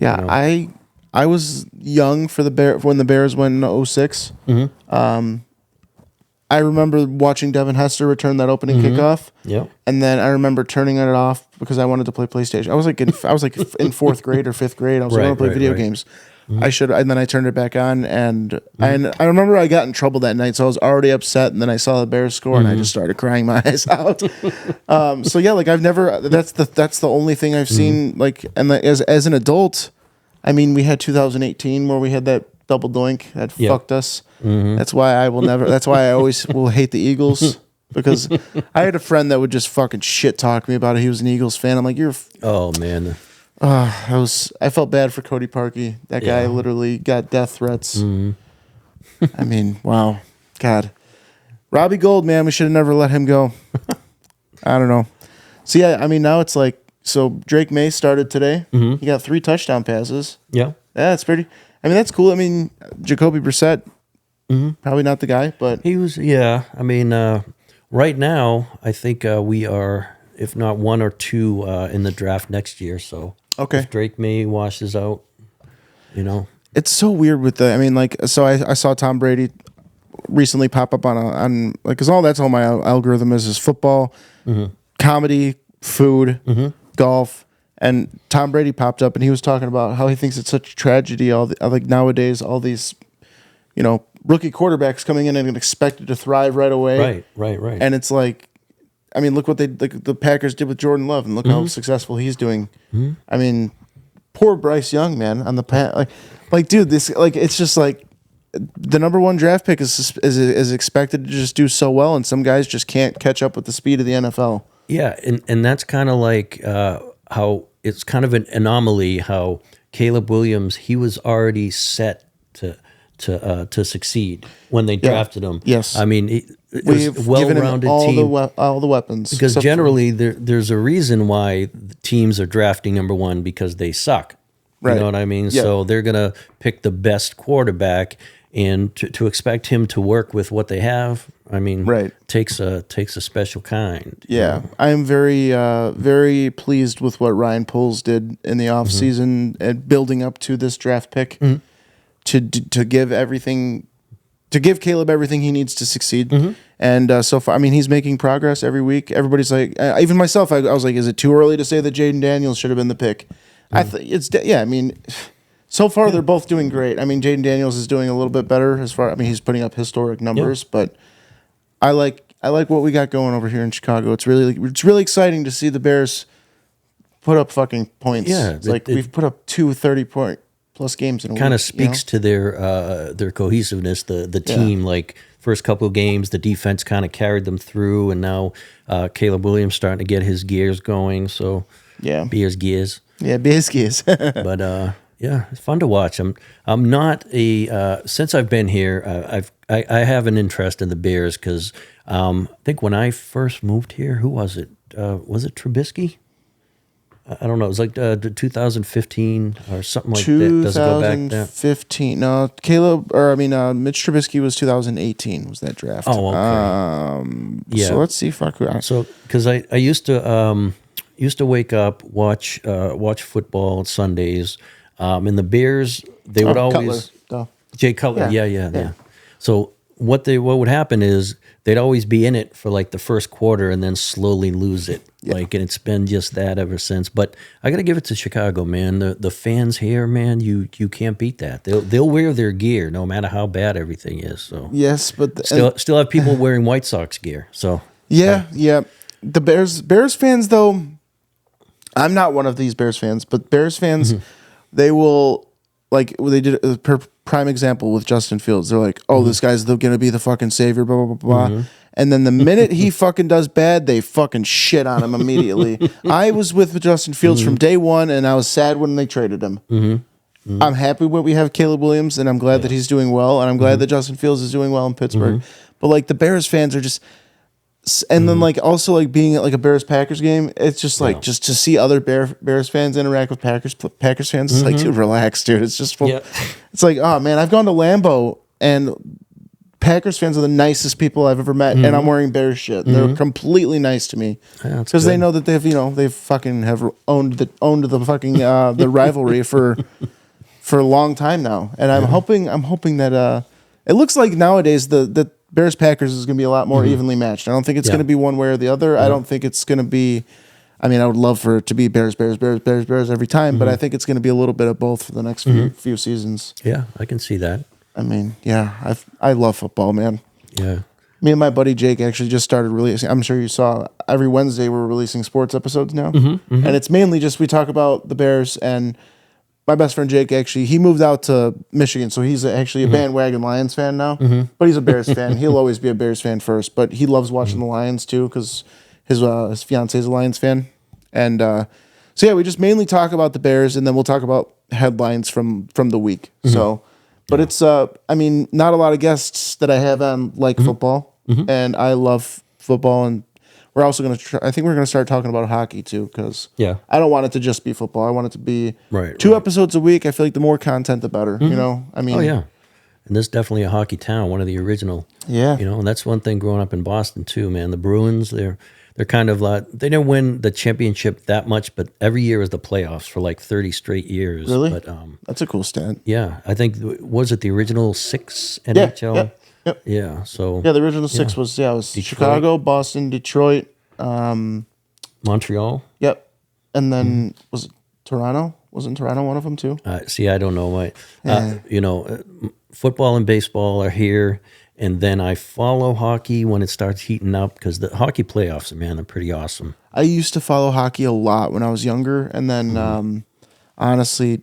I was young for when the Bears went in 06. I remember watching Devin Hester return that opening kickoff. Yeah. And then I remember turning it off because I wanted to play PlayStation. I was like in fourth grade or fifth grade. I was like, I want to play video games. I should, and then I turned it back on, and I remember I got in trouble that night, so I was already upset, and then I saw the Bears score, and I just started crying my eyes out. So yeah, like I've never. That's the only thing I've seen. Like, and as an adult, we had 2018 where we had that double doink that fucked us. That's why I will never. That's why I always will hate the Eagles, because I had a friend that would just fucking shit talk me about it. He was an Eagles fan. I'm like, you're. Oh man. I felt bad for Cody Parkey. That guy literally got death threats. Wow, God, Robbie Gold, man, we should have never let him go. I don't know. So yeah, now it's like, so Drake May started today. He got 3 touchdown passes. Yeah, that's pretty. That's cool. Jacoby Brissett, probably not the guy, but he was. Yeah, right now I think we are, if not 1 or 2, in the draft next year. So. Okay. If Drake May washes out, It's so weird with so I saw Tom Brady recently pop up on because that's all my algorithm is football, comedy, food, golf, and Tom Brady popped up and he was talking about how he thinks it's such a tragedy nowadays all these, rookie quarterbacks coming in and expected to thrive right away. Right. And it's like, look what the Packers did with Jordan Love, and look how successful he's doing. Poor Bryce Young, man, on the dude, this it's just like the number 1 draft pick is expected to just do so well, and some guys just can't catch up with the speed of the NFL. Yeah, and that's kind of like how it's kind of an anomaly how Caleb Williams, he was already set to to succeed when they drafted him. Yes. I mean, it We've was a given him well-rounded all team. all the weapons. Because except for- generally, there's a reason why the teams are drafting number one because they suck. You Right. know what I mean? Yeah. So they're going to pick the best quarterback, and to expect him to work with what they have, I mean, Right. takes a special kind. Yeah, I am very, very pleased with what Ryan Poles did in the offseason and building up to this draft pick to give Caleb everything he needs to succeed. And so far, I mean, he's making progress every week. Everybody's like, even myself, I was like, is it too early to say that Jaden Daniels should have been the pick? I mean, so far they're both doing great. I mean, Jaden Daniels is doing a little bit better he's putting up historic numbers, but I like what we got going over here in Chicago. It's really exciting to see the Bears put up fucking points. Yeah, it's like we've put up 2 30-point plus games in a week. Kind of speaks to their cohesiveness, the team. Like first couple of games, the defense kind of carried them through, and now Caleb Williams starting to get his gears going. So Bears gears. Yeah, Bears gears. But yeah, it's fun to watch. I'm not a since I've been here, I have an interest in the Bears because I think when I first moved here, who was it? Was it Trubisky? I don't know. It was like 2015 or something like that. Does it go back there? 2015. No, Mitch Trubisky was 2018. Was that draft? Oh, okay. Yeah. So let's see. So because I used to wake up, watch football Sundays, and the Bears they would always Cutler. Jay Cutler, yeah. So what would happen is they'd always be in it for like the first quarter and then slowly lose it. Like, and it's been just that ever since. But I got to give it to Chicago, man. The fans here, man, you can't beat that. They'll wear their gear no matter how bad everything is. So yes, but still have people wearing White Sox gear. So yeah. The Bears fans though. I'm not one of these Bears fans, but Bears fans, they will like they did a prime example with Justin Fields. They're like, oh, this guy's going to be the fucking savior, blah blah blah blah. And then the minute he fucking does bad, they fucking shit on him immediately. I was with Justin Fields from day one, and I was sad when they traded him. I'm happy when we have Caleb Williams, and I'm glad that he's doing well, and I'm glad that Justin Fields is doing well in Pittsburgh. But like the Bears fans are just, and then like also like being at like a Bears Packers game, it's just like just to see other Bears fans interact with Packers fans. It's like, dude, relax, dude. It's just it's like, oh man, I've gone to Lambeau and Packers fans are the nicest people I've ever met, and I'm wearing Bears shit. They're completely nice to me because they know that they've fucking have owned the fucking the rivalry for a long time now. And I'm hoping that it looks like nowadays the Bears Packers is going to be a lot more evenly matched. I don't think it's going to be one way or the other. I don't think it's going to be. I mean, I would love for it to be Bears every time, but I think it's going to be a little bit of both for the next few seasons. Yeah, I can see that. I mean, yeah, I love football, man. Yeah. Me and my buddy Jake actually just started releasing. I'm sure you saw every Wednesday we're releasing sports episodes now, and it's mainly just we talk about the Bears. And my best friend Jake actually he moved out to Michigan, so he's actually a bandwagon Lions fan now. But he's a Bears fan. He'll always be a Bears fan first, but he loves watching the Lions too because his fiance is a Lions fan. And so yeah, we just mainly talk about the Bears, and then we'll talk about headlines from the week. So. But it's, I mean, not a lot of guests that I have on like football, and I love football. And we're also going to I think we're going to start talking about hockey too, because I don't want it to just be football. I want it to be two episodes a week. I feel like the more content, the better. You know, I mean, and this is definitely a hockey town, one of the original. Yeah, you know, and that's one thing growing up in Boston too, man. The Bruins, they're kind of like they didn't win the championship that much, but every year is the playoffs for like 30 straight years. Really? But that's a cool stat. Yeah, I think was it the original 6 NHL? Yep. Yeah. So the original 6 was Detroit. Chicago, Boston, Detroit, Montreal. Yep, and then was it Toronto? Wasn't Toronto one of them too? See, I don't know why. You know, football and baseball are here. And then I follow hockey when it starts heating up because the hockey playoffs, man, they're pretty awesome. I used to follow hockey a lot when I was younger. And then, honestly,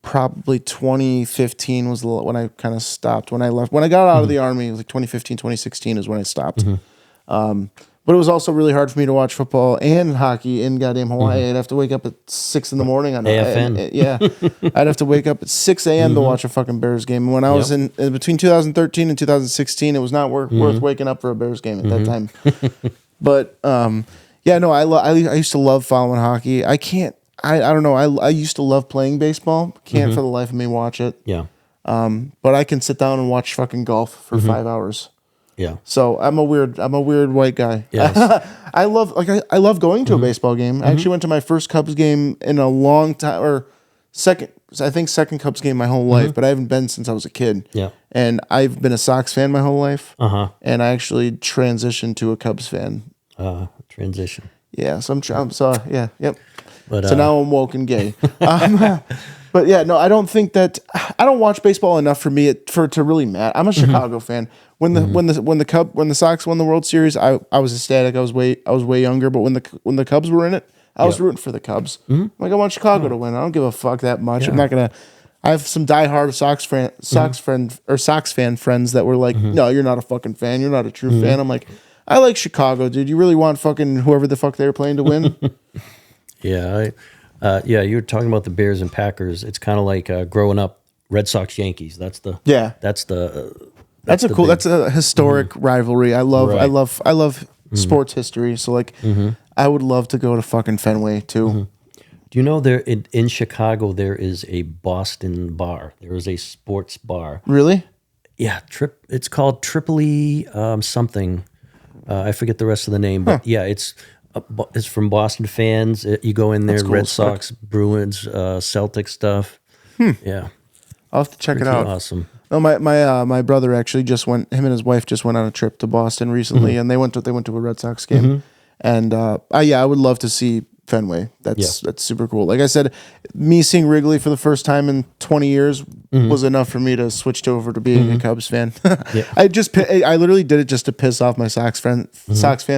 probably 2015 was when I kind of stopped. When I left, when I got out of the Army, it was like 2015, 2016 is when I stopped. But it was also really hard for me to watch football and hockey in goddamn Hawaii. I'd have to wake up at 6 in the morning on AFN. yeah, I'd have to wake up at 6 a.m. to watch a fucking Bears game. And when I was in between 2013 and 2016, it was not worth waking up for a Bears game at that time. But yeah, no, I used to love following hockey. I can't. I don't know. I used to love playing baseball. Can't for the life of me watch it. Yeah. But I can sit down and watch fucking golf for 5 hours. Yeah. So I'm a weird white guy. Yes. I love going to a baseball game. I actually went to my first Cubs game in a long time, or second Cubs game my whole life, but I haven't been since I was a kid. Yeah. And I've been a Sox fan my whole life. Uh-huh. And I actually transitioned to a Cubs fan. Transition. Yeah. So yeah. Yep. But, so now I'm woke and gay. But yeah, no, I don't think that I don't watch baseball enough for me for it to really matter. I'm a Chicago fan. When the Sox won the World Series, I was ecstatic. I was way younger, but when the Cubs were in it, I was rooting for the Cubs. Like I want Chicago to win. I don't give a fuck that much. I'm not gonna. I have some diehard Sox fan friends that were like, "No, you're not a fucking fan. You're not a true fan." I'm like, I like Chicago, dude. You really want fucking whoever the fuck they were playing to win? Yeah. You were talking about the Bears and Packers. It's kind of like growing up Red Sox Yankees. That's a historic rivalry. I love sports history. So like, I would love to go to fucking Fenway too. Do you know there in Chicago there is a Boston bar? There is a sports bar. Really? Yeah, it's called Tripoli something. I forget the rest of the name, but yeah, it's from Boston fans. You go in there, That's cool Red as fuck. Sox, Bruins, Celtic stuff. Yeah, I'll have to check it out. Awesome. No, my brother actually just went. Him and his wife just went on a trip to Boston recently, and they went to a Red Sox game. And I would love to see Fenway. That's super cool. Like I said, me seeing Wrigley for the first time in 20 years was enough for me to switch over to being a Cubs fan. I literally did it just to piss off my Sox fan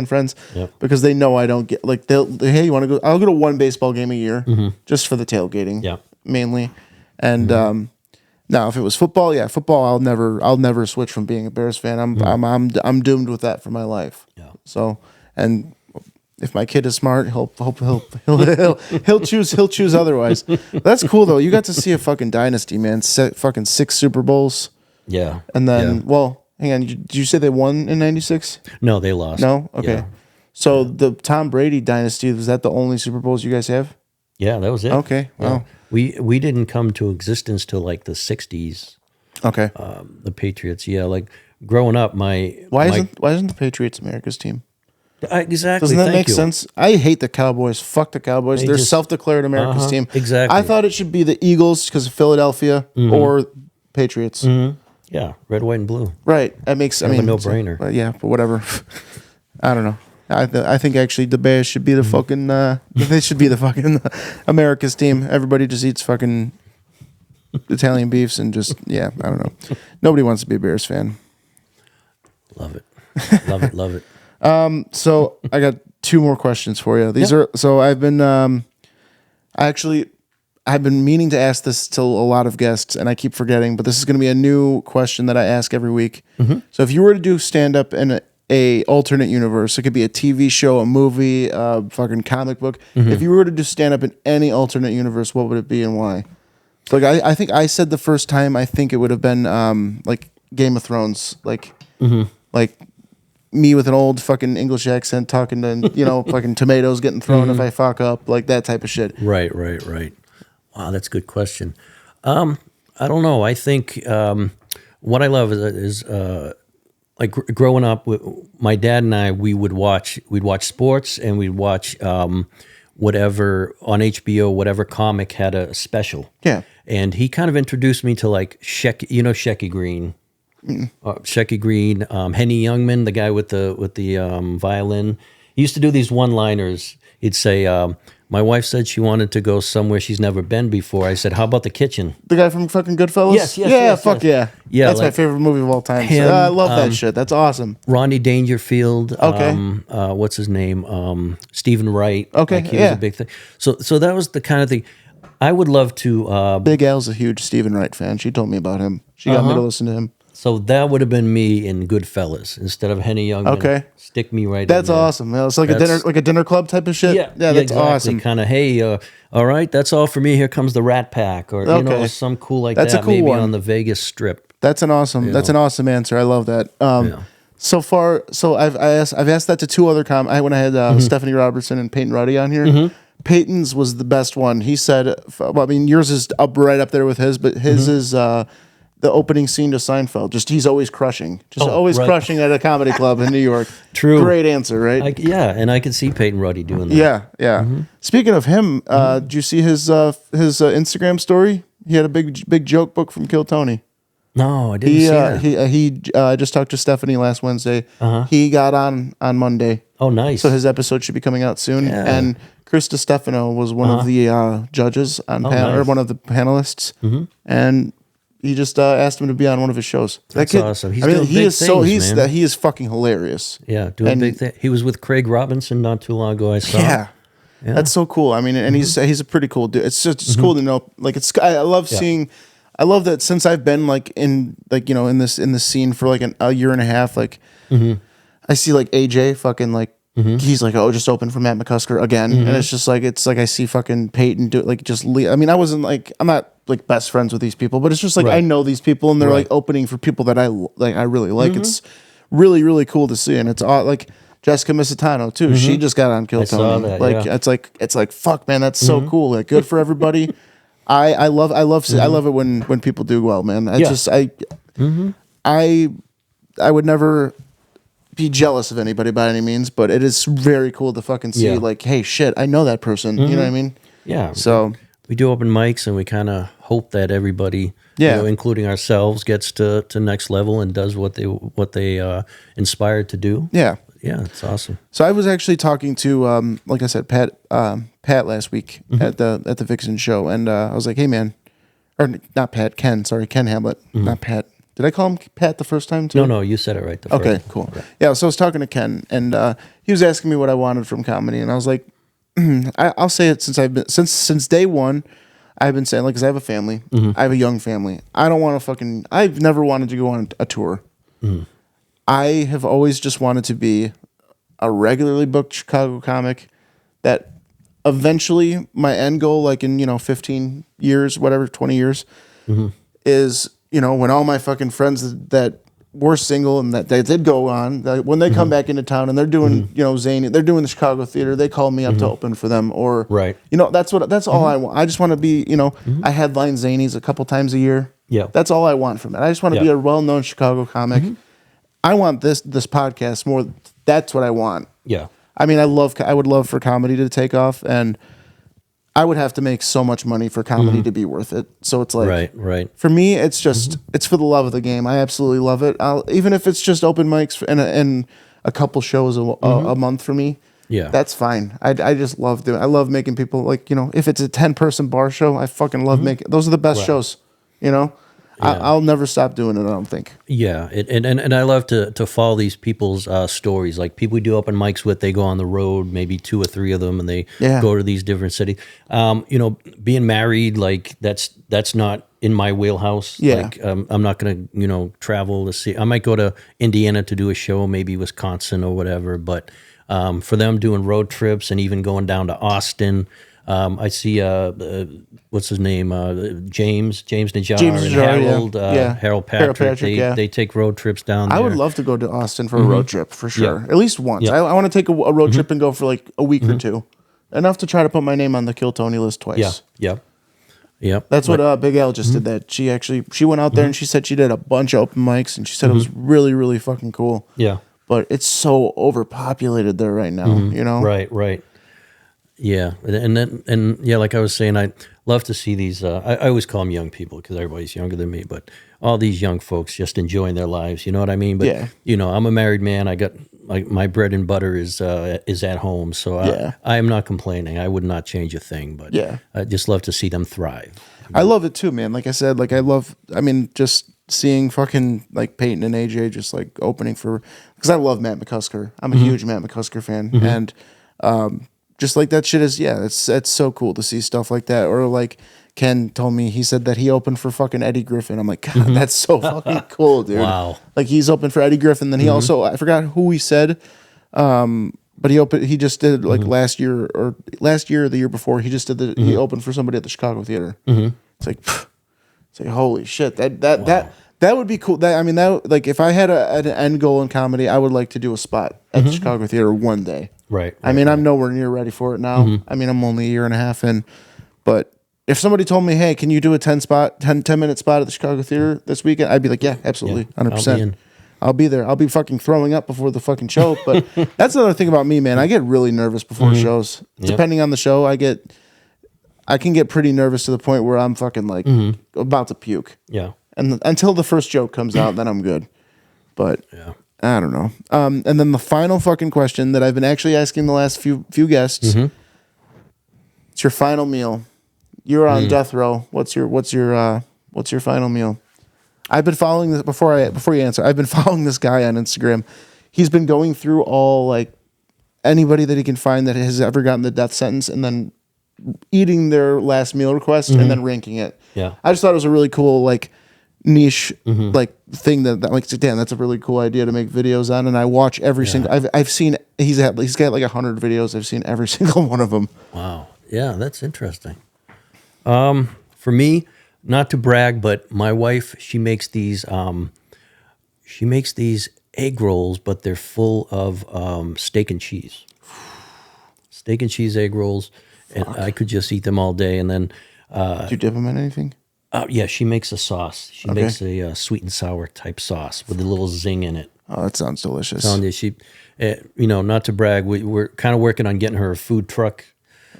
friends because they know I don't get like hey, you want to go? I'll go to one baseball game a year just for the tailgating, mainly. And now, if it was football, I'll never switch from being a Bears fan. I'm doomed with that for my life. Yeah. So, and if my kid is smart, he'll choose otherwise. That's cool though. You got to see a fucking dynasty, man. Fucking 6 Super Bowls. Yeah. And then, well, hang on. Did you say they won in '96? No, they lost. No. Okay. Yeah. So the Tom Brady dynasty, was that the only Super Bowls you guys have? Yeah, that was it. Okay. Wow. We didn't come to existence till like the 60s. Okay. The Patriots. Yeah, like growing up, why isn't the Patriots America's team? Exactly. Doesn't that Thank make you. sense? I hate the Cowboys. Fuck the Cowboys. They're just- self-declared America's team. exactly. I thought it should be the Eagles because of Philadelphia or Patriots. Yeah, red, white, and blue. Right. That makes. I mean, a no-brainer. But yeah, but whatever. I don't know. I think actually the Bears should be the fucking. They should be the fucking America's team. Everybody just eats fucking Italian beefs and just I don't know. Nobody wants to be a Bears fan. Love it. Love it. So I got 2 more questions for you. These are so I've been meaning to ask this to a lot of guests and I keep forgetting, but this is going to be a new question that I ask every week. So if you were to do stand up in a alternate universe, it could be a TV show, a movie, a fucking comic book. If you were to do stand up in any alternate universe, what would it be and why? So like I think I said the first time, I think it would have been like Game of Thrones, like me with an old fucking English accent talking to, fucking tomatoes getting thrown if I fuck up, like that type of shit. Right. Wow, that's a good question. I don't know. I think what I love is like growing up, my dad and I, we'd watch sports and we'd watch whatever on HBO, whatever comic had a special. Yeah. And he kind of introduced me to like Shecky Green. Shecky Green, Henny Youngman, the guy with the violin. He used to do these one-liners. He'd say, "My wife said she wanted to go somewhere she's never been before." I said, "How about the kitchen?" The guy from fucking Goodfellas? Yes. Fuck yeah. Yeah, that's like my favorite movie of all time. him, I love that shit. That's awesome. Ronnie Dangerfield. Okay. What's his name? Stephen Wright. Okay, Like he was a big thing. So that was the kind of thing. I would love to. Big Al's a huge Stephen Wright fan. She told me about him. She got me to listen to him. So that would have been me in Goodfellas instead of Henny Youngman. Okay. Stick me right. That's in there. awesome. It's like a dinner club type of shit. Yeah, that's exactly. awesome. Kind of, hey, all right, that's all for me. Here comes the Rat Pack, or you know, Okay. some cool like That's a that. cool Maybe one. on the Vegas Strip. That's an awesome answer. I love that. Yeah. So far, I've asked that to two other when I had Mm-hmm. Stephanie Robertson and Peyton Ruddy on here. Peyton's was the best one. He said, well, I mean, yours is right up there with his, but his Mm-hmm. is the opening scene to Seinfeld. Just he's always crushing, always right. crushing at a comedy club in New York. True. Great answer, right? And I could see Peyton Ruddy doing that. Yeah. Speaking of him, did you see his Instagram story? He had a big joke book from Kill Tony. No, I didn't see that. He just talked to Stephanie last Wednesday. He got on Monday, Oh, nice. so his episode should be coming out soon. Yeah. And Chris DiStefano was one of the judges on panel, or nice. one of the panelists, and he just asked him to be on one of his shows. That's awesome. He's I mean, doing he big is so things, man. he is fucking hilarious. Yeah, doing And- big thing. He was with Craig Robinson not too long ago. I saw. Yeah. That's so cool. I mean, and he's a pretty cool dude. It's just it's cool to know. Like I love seeing. I love that since I've been like in this scene for like a year and a half. Like I see like AJ fucking like he's like just open for Matt McCusker again, and it's like I see fucking Peyton do it, like just leave. I mean, I'm not like best friends with these people, but it's just like I know these people and they're like opening for people that I really like. It's really really cool to see, and it's like Jessica Misitano too. She just got on Kill saw Tony. that, Like yeah. it's like fuck man, that's so cool. Like good for everybody. I love it when people do well, man. I would never be jealous of anybody by any means, but it is very cool to fucking see like, hey, shit, I know that person. You know what I mean? Yeah. So we do open mics, and we kind of hope that everybody, you know, including ourselves, gets to next level and does what they inspired to do. yeah. Yeah, it's awesome. So I was actually talking to, like I said, Pat last week at the Vixen show, and I was like, hey man, or not Pat, Ken Hamlet, not Pat. Did I call him Pat the first time too? No, you said it right the first Okay, time. cool. Yeah, so I was talking to Ken, and he was asking me what I wanted from comedy, and I was like, I'll say it since day one. I've been saying, like, because I have a family, I have a young family. I don't want to I've never wanted to go on a tour. I have always just wanted to be a regularly booked Chicago comic that eventually my end goal, like in 15 years, whatever, 20 years, is when all my fucking friends that were single and that they did go on, that when they come back into town and they're doing zany, they're doing the Chicago theater, they call me up to open for them, or Right. that's all I want. I just want to be I headline zanies a couple times a year. Yeah. That's all I want from it. I just want to be a well-known Chicago comic. I want this podcast more. That's what I want. Yeah. I mean, I would love for comedy to take off, and I would have to make so much money for comedy to be worth it. So it's like, Right. for me, it's just it's for the love of the game. I absolutely love it. Even if it's just open mics and a couple shows a month for me. Yeah. That's fine. I just love doing. I love making people like if it's a 10-person bar show, I fucking love making. Those are the best shows. I'll never stop doing it. I don't think. Yeah, and I love to follow these people's stories. Like people we do open mics with, they go on the road, maybe 2 or 3 of them, and they go to these different cities. Being married, like that's not in my wheelhouse. Yeah. Like I'm not gonna travel to see. I might go to Indiana to do a show, maybe Wisconsin or whatever. But for them doing road trips and even going down to Austin. I see what's his name, James Najjar and Harold Harold Patrick. They take road trips down there. I would love to go to Austin for a road trip for sure, at least once. I want to take a road trip and go for like a week or two, enough to try to put my name on the Kill Tony list twice. Yeah. That's what Big Al just did. That she went out there and she said she did a bunch of open mics, and she said it was really really fucking cool. Yeah, but it's so overpopulated there right now. Right. Yeah, and like I was saying, I love to see these. I always call them young people because everybody's younger than me, but all these young folks just enjoying their lives. You know what I mean? But I'm a married man. I got my bread and butter is at home, so I am not complaining. I would not change a thing, but I just love to see them thrive. I love it too, man. Like I said, just seeing fucking like Peyton and AJ just like opening for, because I love Matt McCusker. I'm a huge Matt McCusker fan, and just like that shit is, it's so cool to see stuff like that, or like Ken told me, he said that he opened for fucking Eddie Griffin. I'm like, God, that's so fucking cool, dude. Wow. Like he's open for Eddie Griffin. Then he also, I forgot who he said, but he just did like last year or the year before, he just did he opened for somebody at the Chicago Theater. It's like, holy shit, that would be cool. Like if I had an end goal in comedy, I would like to do a spot at the Chicago Theater one day. Right. I mean, I'm nowhere near ready for it now. I mean, I'm only a year and a half in, but if somebody told me, hey, can you do a 10-minute spot at the Chicago Theater this weekend? I'd be like, yeah, absolutely. 100%. I'll be there. I'll be fucking throwing up before the fucking show. But that's another thing about me, man. I get really nervous before shows. Depending on the show, I can get pretty nervous to the point where I'm fucking like about to puke. Yeah. And until the first joke comes out, then I'm good. But I don't know. And then the final fucking question that I've been actually asking the last few guests. It's your final meal. You're on death row. What's your final meal? I've been following this before you answer. I've been following this guy on Instagram. He's been going through all like anybody that he can find that has ever gotten the death sentence and then eating their last meal request and then ranking it. Yeah. I just thought it was a really cool like niche like thing that like damn, that's a really cool idea to make videos on. And I watch every single. I've seen he's got like 100 videos. I've seen every single one of them. Wow. Yeah, that's interesting. For me, not to brag, but my wife, she makes these egg rolls, but they're full of steak and cheese. Steak and cheese egg rolls, and I could just eat them all day. And then, do you dip them in anything? Yeah, she makes a sauce. She makes a sweet and sour type sauce with a little zing in it. Oh, that sounds delicious. Telling you, she, not to brag, we're kind of working on getting her a food truck.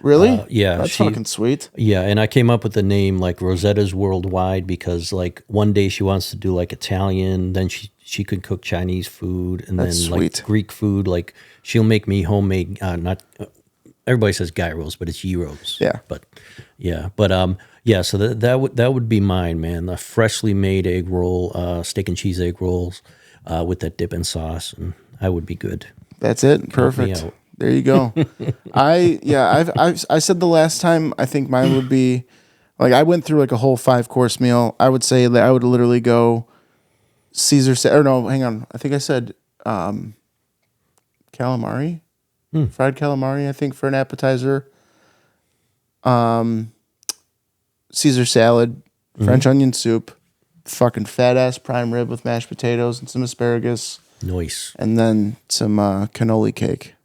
Really? Yeah. That's fucking sweet. Yeah, and I came up with the name like Rosetta's Worldwide because like one day she wants to do like Italian, then she could cook Chinese food, and That's then sweet. like Greek food. Like she'll make me homemade, everybody says gyros, but it's gyros. Yeah. So that would be mine, man. The freshly made egg roll, steak and cheese egg rolls with that dip and sauce, and I would be good. That's it. Perfect. There you go. I said the last time, I think mine would be like I went through like a whole 5-course meal. I would say that I would literally go Caesar or no, hang on. I think I said calamari. Fried calamari, I think, for an appetizer. Caesar salad, French onion soup, fucking fat ass prime rib with mashed potatoes and some asparagus. Nice. And then some cannoli cake.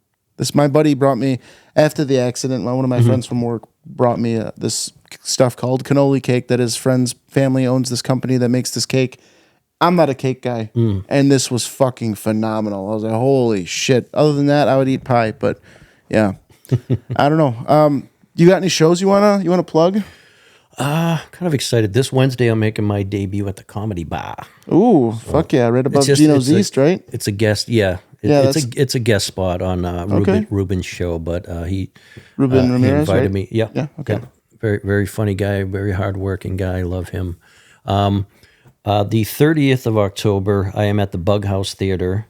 My buddy brought me, after the accident, one of my friends from work brought me this stuff called cannoli cake that his friend's family owns this company that makes this cake. I'm not a cake guy. And this was fucking phenomenal. I was like, holy shit. Other than that, I would eat pie, but yeah. I don't know. You got any shows you wanna plug? Kind of excited. This Wednesday, I'm making my debut at the Comedy Bar. Ooh, fuck yeah! Right above Gino's East, right? It's a guest, it's a guest spot on Ruben's show, but Ruben Ramirez, invited right? me. Yeah, yeah, okay. Yeah. Very, very funny guy, very hardworking guy. Love him. The 30th of October, I am at the Bug House Theater.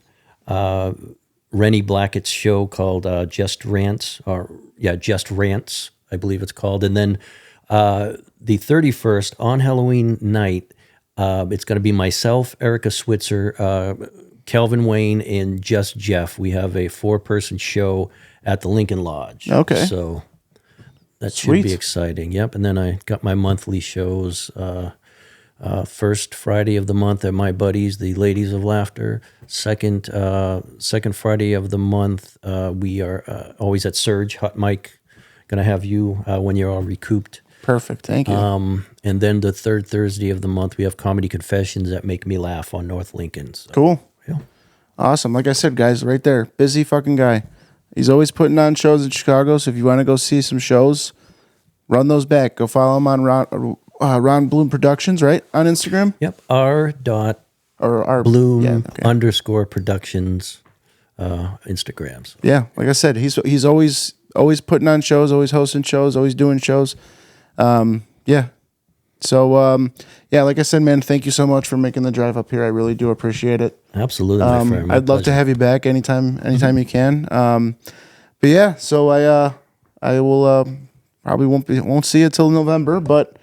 Rennie Blackett's show called Just Rants, I believe it's called, and then. The 31st, on Halloween night, it's going to be myself, Erica Switzer, Calvin Wayne, and Just Jeff. We have a 4-person show at the Lincoln Lodge. Okay. So that Sweet. should be exciting. Yep. And then I got my monthly shows. First Friday of the month at my buddies, the Ladies of Laughter. Second Friday of the month, we are always at Surge Hot Mic. Going to have you when you're all recouped. Perfect. Thank you. And then the third Thursday of the month, we have Comedy Confessions that Make Me Laugh on North Lincoln. So, cool. Yeah. Awesome. Like I said, guys, right there. Busy fucking guy. He's always putting on shows in Chicago. So if you want to go see some shows, run those back. Go follow him on Ron Bloom Productions, right? On Instagram? Yep. R. Bloom _ Productions Instagrams. Yeah. Like I said, he's always putting on shows, always hosting shows, always doing shows. Yeah. So, like I said, man, thank you so much for making the drive up here. I really do appreciate it. Absolutely. My friend, I'd love to have you back anytime you can. But yeah, so I will, probably won't see you till November, but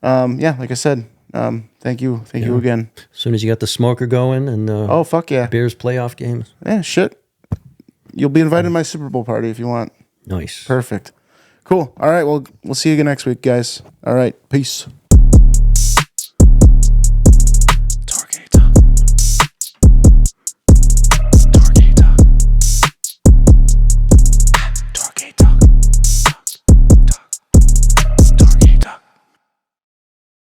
Yeah, like I said, thank you again. As soon as you got the smoker going and Oh fuck yeah, Bears playoff games. yeah, shit. You'll be invited to my Super Bowl party if you want. Nice. Perfect. Cool. All right. Well, we'll see you again next week, guys. All right. Peace.